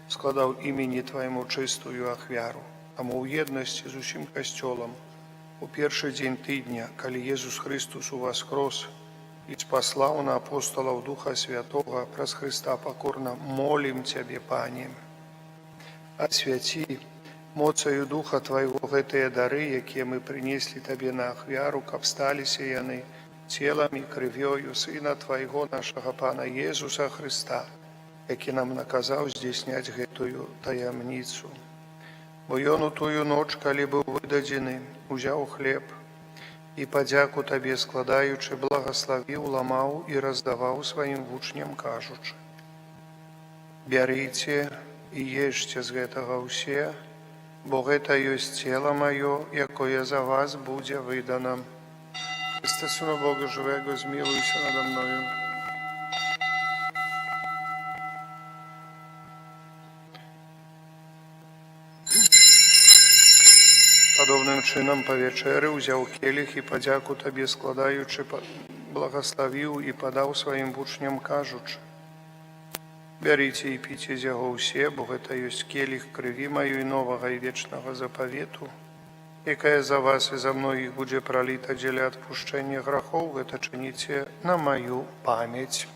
складаў імені Твайму чыстую ахвяру. Таму ў еднасці з усім касцёлам у першы дзень тыдня, калі Езус Христус уваскрос і спаслаў на апостолаў Духа Святога, праз Христа пакорна молім Цябе, Пане. Асвяці моцаю Духа Твайго гэтыя дары, якія мы прынеслі Табе на ахвяру, каб сталіся яны целам і крывёю Сына Твайго, нашага Пана Езуса Христа, які нам наказаў здзейсняць гэтую таямніцу. Бо Ён у тую ноч, калі быў выдадзены, узяў хлеб і падзяку Табе складаючы, благаславіў, ламаў і раздаваў сваім вучням, кажучы: «Бярыце і ешце з гэтага ўсе, бо гэта ёсць цела маё, якое за вас будзе выдана. Христе, Сыну Бога Живого, змилуйся надо мною». Падобным чынам па вячэры ўзяў келіх і падзяку Табе складаючы, благаславіў і падаў сваім вучням, кажучы: «Бярыце і піце з яго ўсе, бо гэта ёсць келіх крыві маёй новага і вечнага запавету, якая за вас і за многіх будзе праліта дзеля адпушчэння грахоў. Гэта чыніце на маю памяць».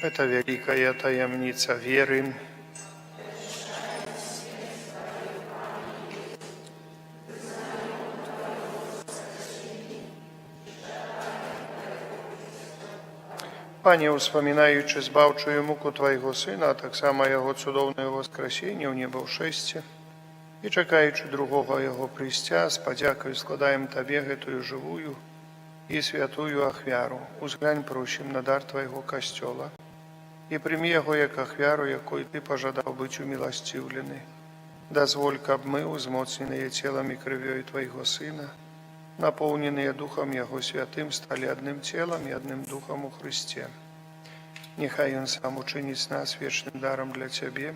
Это великая таямница веры. Пане, успамінаючы збаўчую муку Твайго Сына, а таксама Яго цудоўнае воскрасенне ў небаўшэсце, І чекаючи другого Його прийстя, з подякою складаємо Тобі гэтую живую і святую ахвяру. Узглянь, просим, на дар Твоего костела і прими Його як ахвяру, якою Ти пожадав бить умилостивлений. Дозволь, каб мы, узмоцненные телом и кровью Твоего Сына, наполненные Духом Его Святым, стали одним телом и одним Духом у Христе. Нехай Он сам учинить с нас вечным даром для Тебе,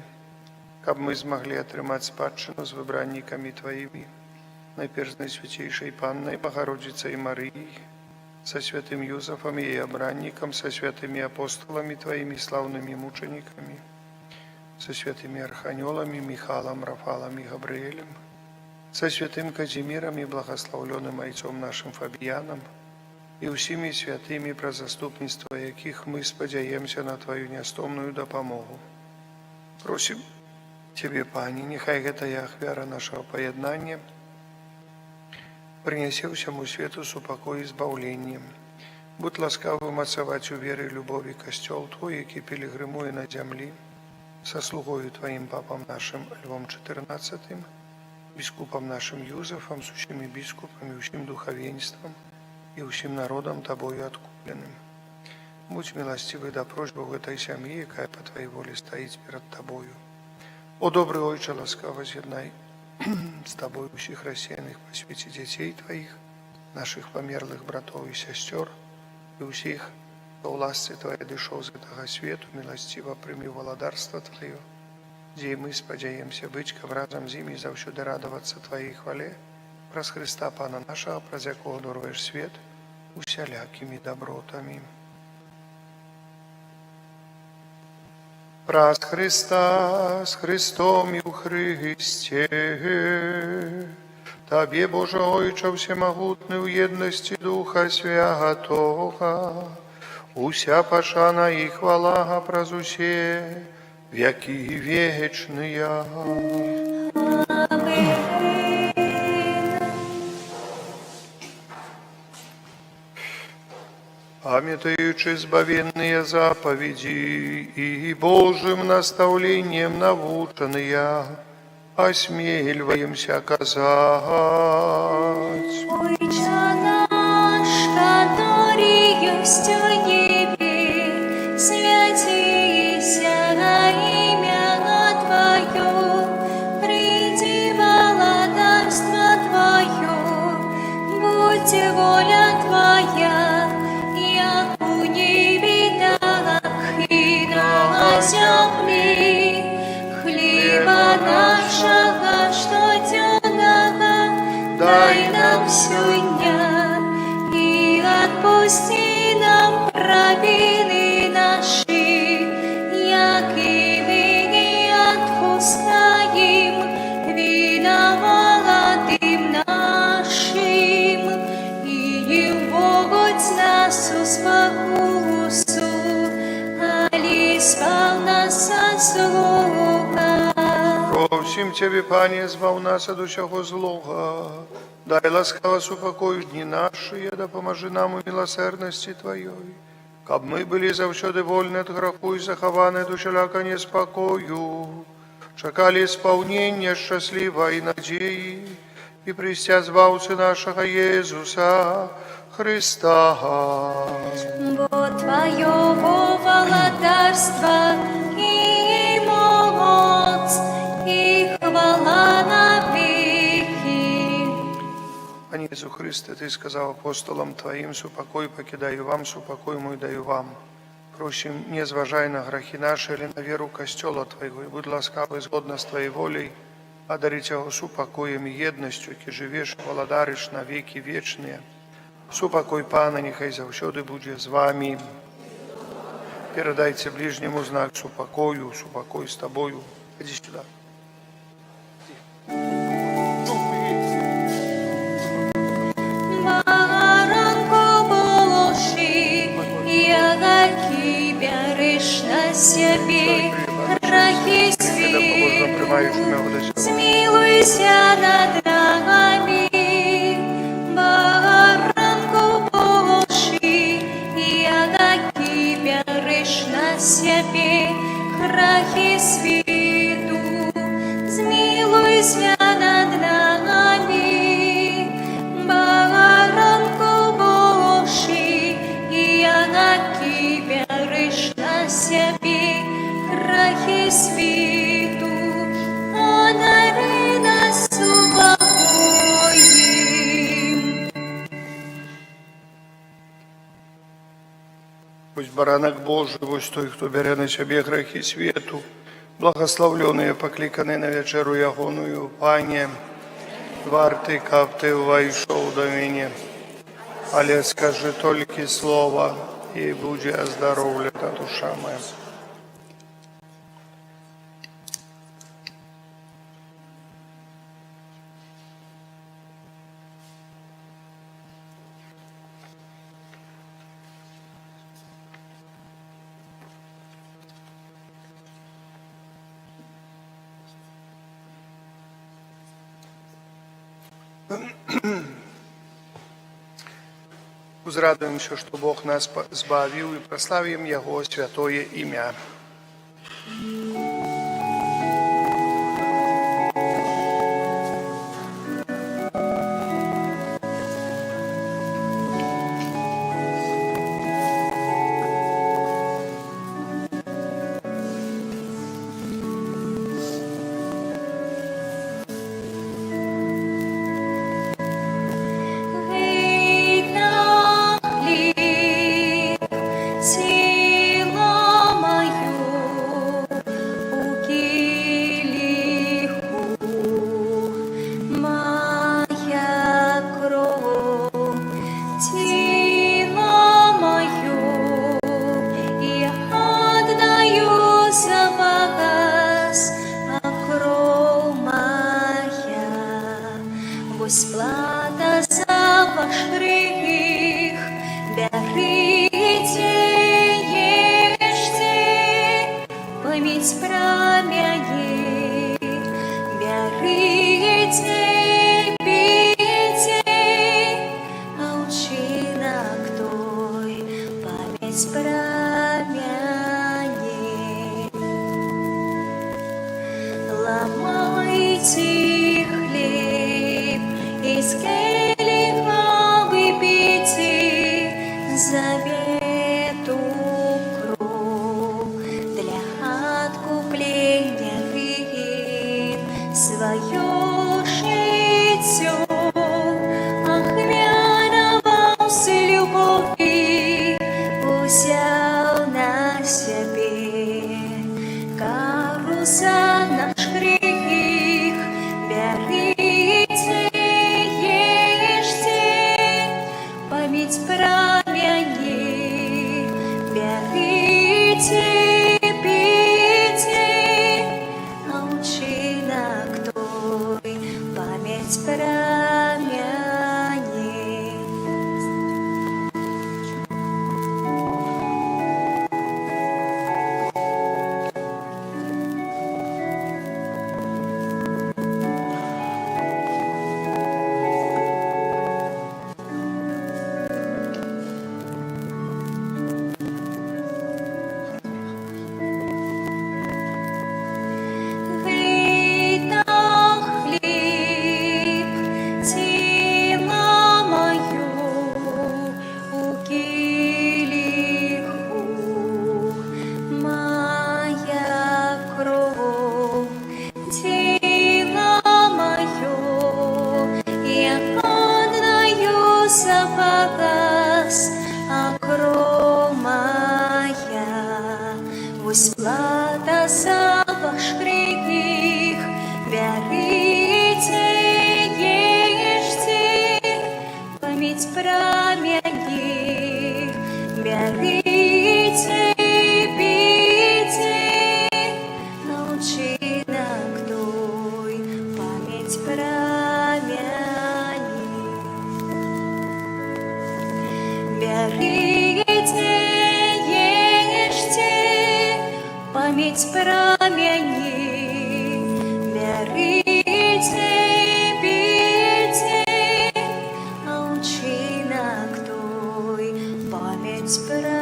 каб мы змогли атрымаць спадчыну з выбраннікамі Твоими, найперш з Найсвятейшей Панной Богородицей Марией, со святым Юзефом и обранником, со святыми апостолами Твоими славными мучениками, со святыми архангелами Михалом, Рафалом и Габриэлем, со святым Казимиром и благословленным отцом нашим Фабияном, и усими святыми, про заступництво яких мы сподяемся на Твою нестомную допомогу. Просим Тебе, Пани, нехай гэтая ахвяра нашего поєднання принесе всему свету супокой и избавление. Будь ласкав умацаваць у веры и любови костел Твой, який пилигримує на землі, со слугою Твоим папам нашим Львом XIV, біскупом нашим Юзефом, с усіми біскупами, усім духовенством и усім народом Тобою откупленным. Будь милостивый до просьбы в этой семье, якая по Твоей воле стоит перед Тобою. О добрый Отче, ласкаво з'єднай с Тобой усіх рассеянных по свете детей Твоих, наших померлых братов и сестер, и усіх, хто у ласці Твоей дышаў з гэтага свету, милостиво прими владарство Твое, где и мы сподяемся быть, каб разом з імі заўсёды радоваться Твоей хвале, праз Христа Пана нашего, праз якого даруеш свет усялякими добротами. Праз Христа, с Христом и у Христе, Тобі, Боже Ойче всемогутний, у єдності Духа Святого, уся пошана и хвала праз усе веки вечные. Памятаючи збавенные заповеди и Божьим наставлением наученные, осмеливаемся казать. Отче наш, который есть в небе, святися имя Твое, приди владарство Твое, будь воля Твоя, як у небе, так и на земле. Хлеба нашего штоденного дай нам сегодня, и отпусти нам провины наши, як и мы отпускаем виноватым нашим, и не вводь нас у спокусу, али спал нас от злого. Просим Тебе, Пане, збав нас от усього злого, дай ласкаво супокою дні наші, да поможи нам у милосердності Твоєї, каб ми були завсёды вольні від греху і заховані від усяляка неспокою, чекали исполнения щасливой надеи и прийстя Збавцы нашего Иисуса Христа. Бо Твоего владарства и моц, и хвала на веки. Пане Иисус Христе, Ты сказал апостолам Твоим, супокой покидаю вам, супокой мой даю вам. Просим, не зважай на грехи наши или на веру костела Твоего, и будь ласкавый згодно с Твоей волей, одарить его супокоем и едностью, ки живешь, владариш на веки вечные. Супокой Пана, нехай завсёды буде з вами. Передайте ближнему знак супокою, супокой с Тобою. Иди сюда. Баранку положи, ягаки берешь на себе, грехи свои, смилуйся над нами. Баранку положи, ягаки берешь на себе, грехи світу, змилуйся над баранок Божий, вось той, хто бере на себе грехи свету, благословленные, покликаны на вечеру ягоную, Пане, варты, каб ты войшов до меня, але скажи только слово, и будет оздоровлена душа моя. Узрадуемся, что Бог нас збавил, и прославим Его святое имя. Ось плата за ваш гріх, берите, ешьте, память прамяни, берите, пейте, а учинок той, память прамяни. Ломайте хлеб, из келиха выпейте завету кровь для откупления грех свое житье, охвяновал с любовью, взял на себе кару за наш грех, берите, память прамяни, берите, пейте, а учинок той, память прамяни. Плата за ваш грех, берите, ешьте, память прамяни, берите, пейте, а учинок той, память прамяни. Берите, память прамяни, берите, пейте, а учинок той, память прамяни.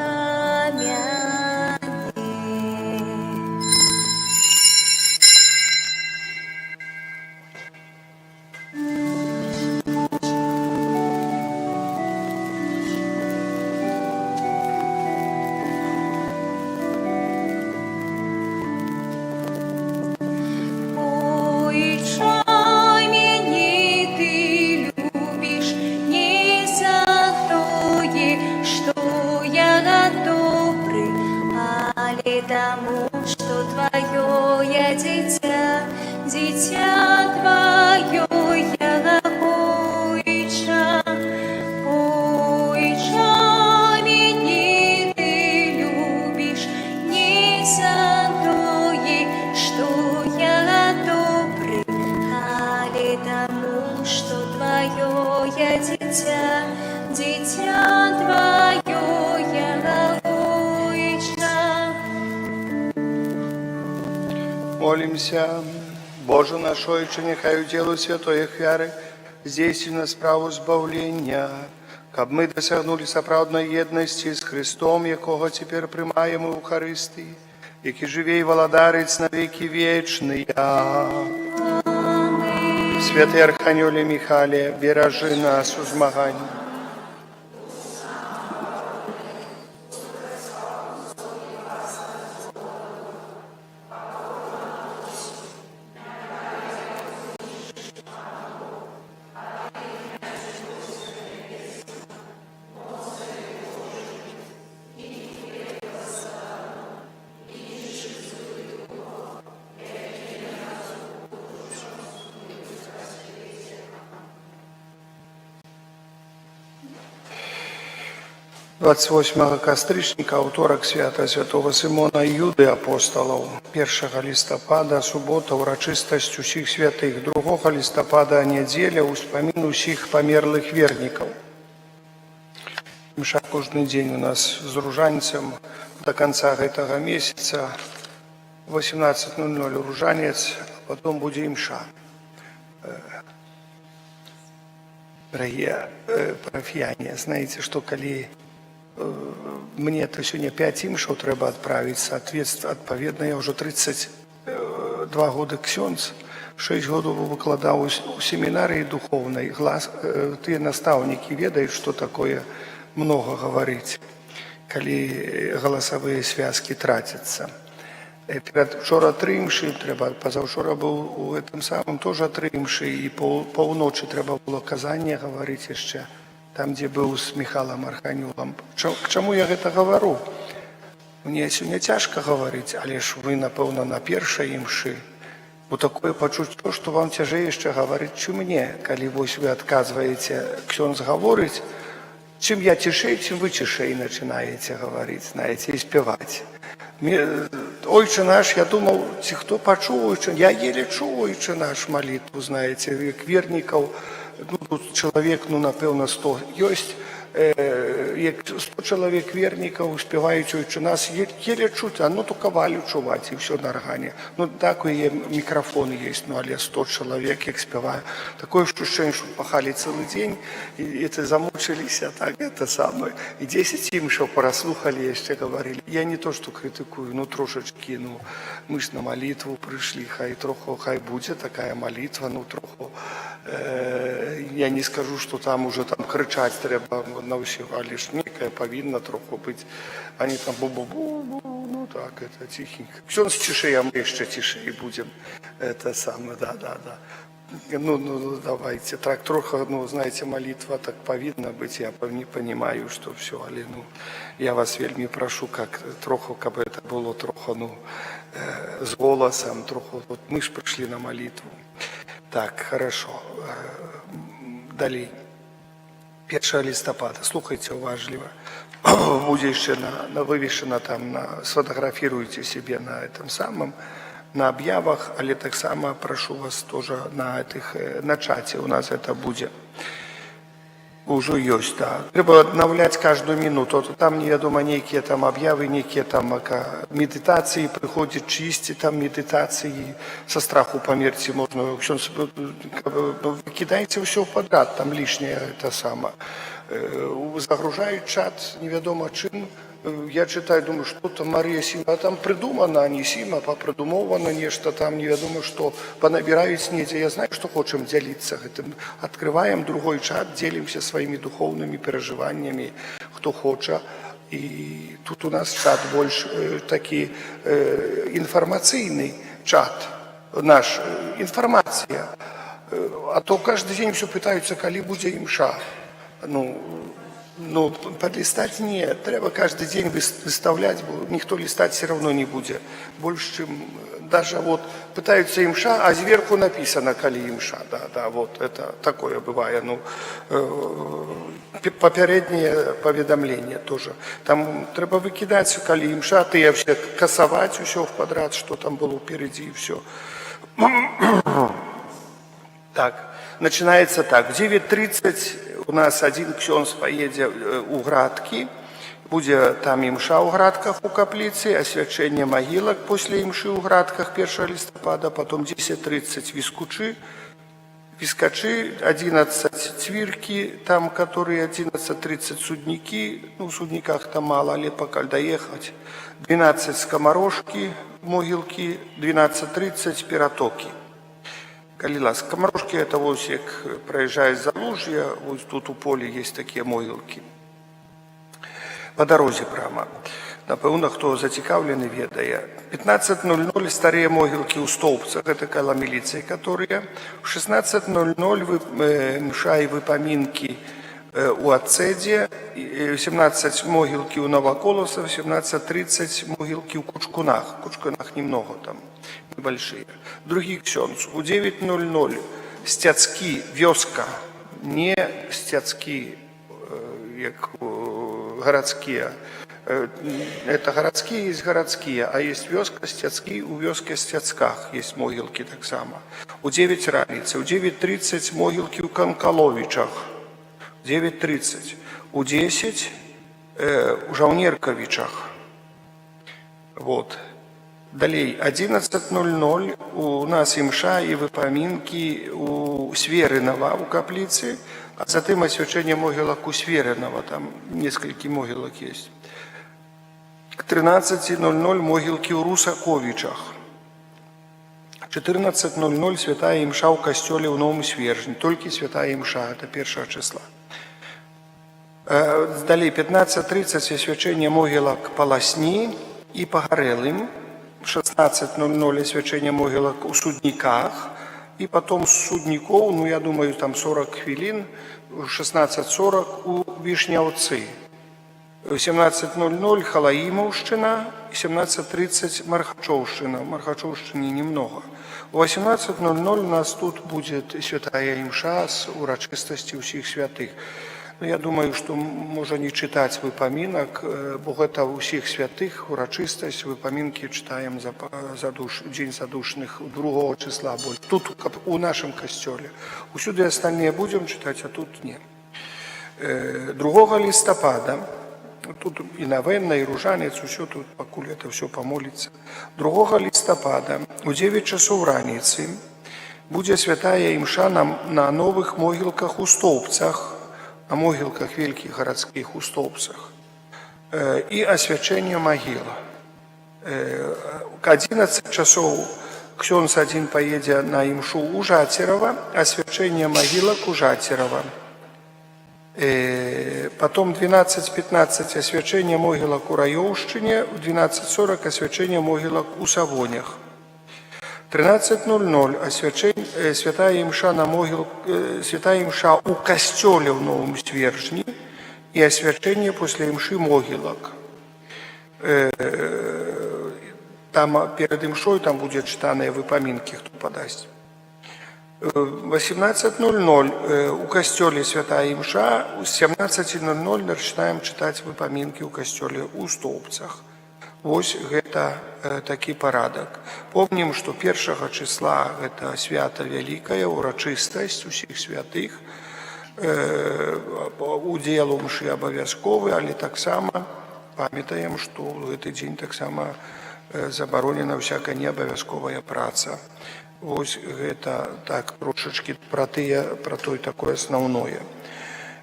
тому, что твое я дитя твое я ойча, ойча, меня ты любишь не за то, что я добрый, али тому, что твое я дитя твое я ойча. Молимся. Боже наш Отче, нехай у делу святой хвяры здесь и на справу збавлення, каб ми досягнули сапраўдної єдності з Христом, якого тепер приймаємо в Евхаристії, який живе і владарить на віки вічні. Святий Архангеле Михайле, бережи нас у змаганні. – 28 кастрычніка, аўторак свята святого Сымона і Юды апосталаў, 1 лістапада, субота, урачыстасць усіх святых, 2 лістапада, нядзеля, успамін усіх памерлых вернікаў. Мша кожны дзень у нас з ружанцем до конца гэтага месяца, 18:00 ружанец, а потом будзе імша. Дорогие парафіяне, знаете, что коли мне то сегодня 5 імшаў трэба отправить, соответственно, отповедно я уже 32 года ксёндз, 6 годов выкладаў у семинарии духовной. Ты наставники ведают, что такое много говорить, коли голосовые связки тратятся. Вчора 3 імші треба, позавчора був у этом самом тоже 3 імші, і паўночі треба було казання говорити ще, там, где был с Михаилом Архангелом. К чему я это говорю? Мне сегодня тяжко говорить, але ж вы, напевно, на першай імші. Бо такое почуття, что вам тяжее еще говорить, чем мне, коли вы отказываете ксёндз говорить, чем я тишей, тем вы тишей начинаете говорить, знаете, и спевать. Ойче наш, я думал, кто почув Ойче, я еле чув Ойче наш молитву, знаете, як верников, ну, тут человек, ну, напевно, 100 есть, як 100 человек верников спевають Ойче нас, еле чуть, а ну, только валю чувать, и все на органе. Ну, такой микрофон есть, ну, але 100 человек, як спеваю. Такое ощущение, что пахали целый день, и это замучились, а так это самое. И 10 імшаў прослухали, еще говорили. Я не то, что критикую, ну, трошечки, ну, мы ж на молитву пришли, хай будет такая молитва, ну, троху. Я не скажу, что там уже там кричать треба на всіх, але ж некая повинна троху быть. Они там бу-бу-бу, ну так, это тихенько. Ксёндз тишей, а мы еще тишей будем. Это самое, да. Ну, давайте. Так троху, ну, знаете, молитва так повинна быть. Я не понимаю, что все, але, ну, я вас вельми прошу, как троху, как бы это было троху, ну, с голосом, троху. Вот мы ж пришли на молитву. Так, хорошо. Далее. 1 листопада. Слухайте уважливо. Буде ще вивішено там, сфотографируйте себе на этом самом, на объявах, але так само прошу вас тоже на чате у нас это будет. Уже есть, да. Треба обновлять каждую минуту. Там, я думаю, некие там объявы, некие там медитации, приходят чистить там медитации, со страху померти можно. Кидайте все подряд, там лишнее это самое. Загружают чат, неведомо чим. Я читаю, думаю, что там Мария Сима, а там придумано, а не Сима, попридумовано нечто, там неведомо что, понабирают снеди. Я знаю, что хотим делиться этим. Открываем другой чат, делимся своими духовными переживаниями, кто хочет. И тут у нас чат больше такой информационный чат, наш, информация. А то каждый день все пытаются, коли будет имша. Ну, Ну, подлистать нет. Треба каждый день выставлять, бо никто листать все равно не будет. Больше, чем даже вот пытаются имша, а сверху написано «Коли имша». Да, вот это такое бывает. Ну, попереднее поведомление тоже. Там треба выкидать «Коли имша», ты все кассовать все в квадрат, что там было впереди, и все. Так, начинается так. В 9:30 у нас один ксёнз поедет у Градки. Будет там имша у Градках у каплицы, освячение могилок после имши у Градках 1 листопада, потом 10:30 вискачи, 11 цвирки, там, которые 11:30 судники, ну, в судниках там мало, але пока доехать, 12 скоморожки, могилки, 12:30 пиротоки. Калила, скоморожки это вот як проезжаешь за Лужья, вот тут у поля есть такие могилки. По дорозе прямо. Напевно, хто зацікавлений, ведає. 15:00 старые могилки у Столбцах, это кала милиции, которые. В 16:00 мша и выпоминки у Отцеде, 17 могилки у Новоколосов, 17:30 могилки у Кучкунах. В Кучкунах немного там, небольшие. Другие ксёнц. У 9:00 Стяцки, вёска, не Стяцки, как городские. Это городские, есть городские, а есть вёска, Стяцки, у вёски Стяцках есть могилки так само. У 9 раницы, у 9:30 могилки у Конколовичах. 9:30. У 10 у Жаўнеркавічах. Вот. Далей, 11:00 у нас имша и выпоминки у Сверинова у каплицы, а затем освящение могилок у Сверинова, там несколько могилок есть. К 13:00 могилки у Русаковичах. 14:00 святая имша у костеле у Новом Свержне, только святая имша, это 1 числа. Далее 15:30 освящение могилок по Лосни и по Горелым. 16:00 освящение могилок у Судниках. И потом с Судников, ну я думаю, там 40 хвилин, 16:40 у Вишнявцы. 17:00 Халаимовщина, 17:30 Мархачевщина. В Мархачевщине немного. В 18:00 у нас тут будет святая имша с урочистостью всех святых. Ну, я думаю, что можно не читать выпоминок, бо это у всех святых урочистость, выпоминки читаем День задушных 2 числа. Тут у нашем костеле. Усюди остальные будем читать, а тут нет. 2 листопада, тут и новенна, и ружанец, все тут, покуль это все помолится. 2 листопада у 9 часов раницы будет святая имша на новых могилках у Столбцах, на могилках великих городских у Столбцах, и освящение могил. К 11 часов ксёнз один поедет на имшу у Жатерова, освящение могилок у Жатерова. Потом 12:15 освящение могилок у Раёвщине, в 12:40 освящение могилок у Савонях. 13:00 святая имша у костеле в Новом Свержне и освящение после имши могилок. Там перед имшой там будет читанные выпоминки, кто подаст. 18:00 у костеле святая имша, с 17:00 начинаем читать выпоминки у костеле у Столбцах. Вось гэта такі парадак. Помнім, што 1 числа гэта свята вялікая, урачыстасць усіх святых, удзел у мшы абавязковы, але таксама памятаем, што ў гэты дзень таксама забаронена всякая неабавязковая праца. Вось гэта так трошачкі пра той такое асноўное.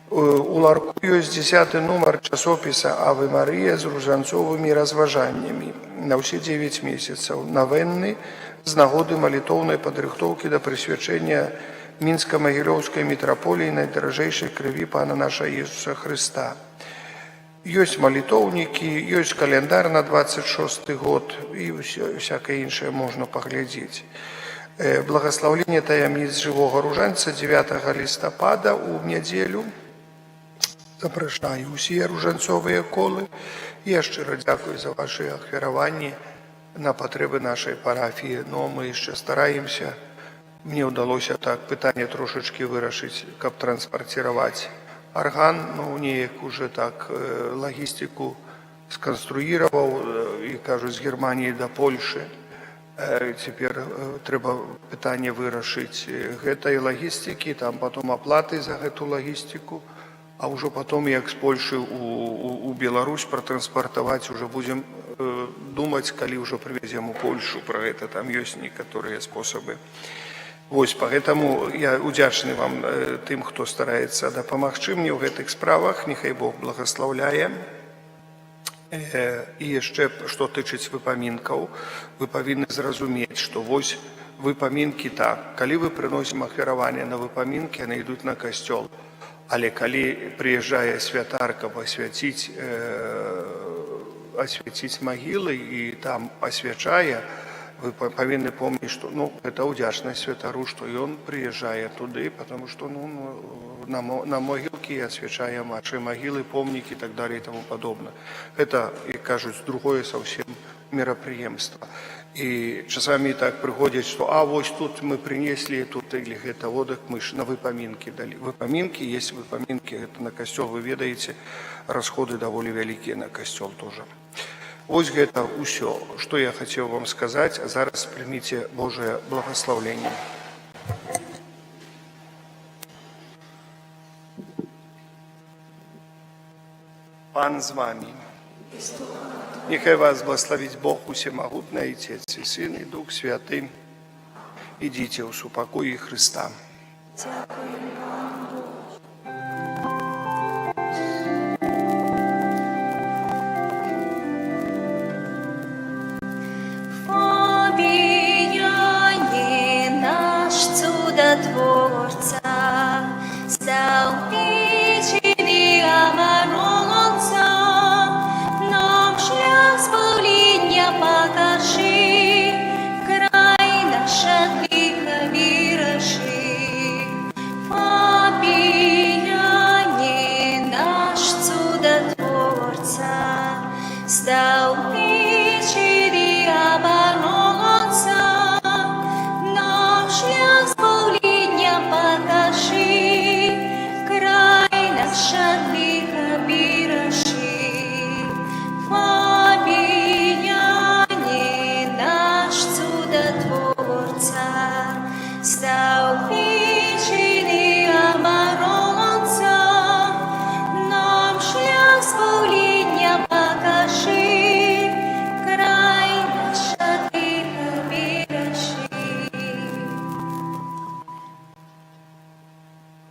У Ларку есть 10 номер часописа «Аве Мария» с ружанцовыми разважаниями на все 9 месяцев. Новенны з нагоды молитовной подрыхтовки до присвячения Минско-Могилевской митрополии найдорожейшей крови Пана нашего Иисуса Христа. Есть молитовники, есть календарь на 26 год и всякое иншее можно поглядеть. Благословление таямниц живого ружанца 9 листопада у неделю. Запрашаю усі ружанцовыя колы. Я шчыра дзякую за ваши ахвяраванні на патрэбы нашай парафіі. Но мы яшчэ стараемся. Мне ўдалося так пытанне трошачкі вырашыць, каб транспарціраваць арган. Ну, неяк уже так лагістыку сканструіраваў і, кажу, з Германіі да Польшы. Цяпер трэба пытанне вырашыць гэтай лагістыкі, там потом аплаты за гэту лагістыку, а ўжо потом, як з Польшы у Беларусь пратранспартаваць, уже будзем думаць, калі ўжо прывезем у Польшу. Пра гэта там ёсць некаторыя спосабы. Вось, поэтому я удзячны вам тым, хто стараецца дапамагчы мне ў гэтых справах. Няхай Бог благаслаўляе. І яшчэ, што тычыць выпамінкаў, вы павінны зразумець, што вось выпамінкі так. Калі вы прыносім ахвяраванне на выпамінкі, яны ідуць на касцёл. Але калі прыязджае святар, каб асвяціць магілы і там асвячае, вы павінны помніць, што гэта ўдзячнасць святару, што ён прыязджае туды, потому што на могілкі асвячае мачы магілы, помнікі і так далее і таму падобна. Гэта, як кажуць, другое совсем мерапрыемства. І часамі так прыходзяць, што вось тут мы прынеслі, тут или гэта водак, мы ж на выпамінкі далі. Выпамінкі, есть выпамінкі, гэта на касцёл, вы ведаеце, расходы даволі вялікія на касцёл тоже. Вось гэта ўсё, што я хацеў вам сказаць, а зараз прыміце Божае благаслаўленне. Пан з вамі. Нехай вас благословить Бог Усемогутный, Отец и Сын, и Дух Святый. Идите в супокое Христа. Фабияне наш чудотворца, стал печени оборонца, нам шлях спавления покажи, край наш от греха вироши. Фабияне наш чудотворца, стал печени оборонца, нам шлях спавления покажи, край наш от греха вироши. Фабияне наш чудотворца, стал печени оборонца, нам шлях спавления покажи, край наш от греха вироши.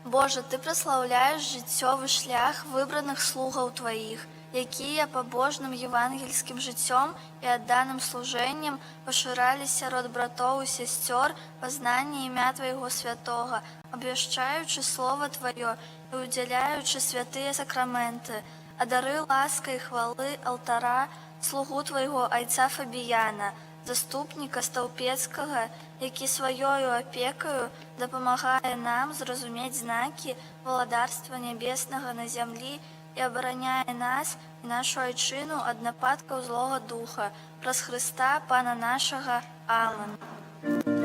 Боже, Ти прославляєш життєвий шлях вибраних слугаў Твоїх, якія побожним євангельським життям і адданим служенням поширали сярод братоў і сестер познання ім'я Твоєго святого, обвящаючи Слово Твоє і уділяючи святые сакраменти, а дари ласки і хвали алтара слугу Твоєго айца Фабіяна, заступника Стаўпецкага, які сваёю опекою дапамагае нам зразумець знакі валадарства нябеснага на зямлі і абараняе нас і нашу айчыну ад нападкаў злога духа. Праз Хрыста, Пана нашага. Амен.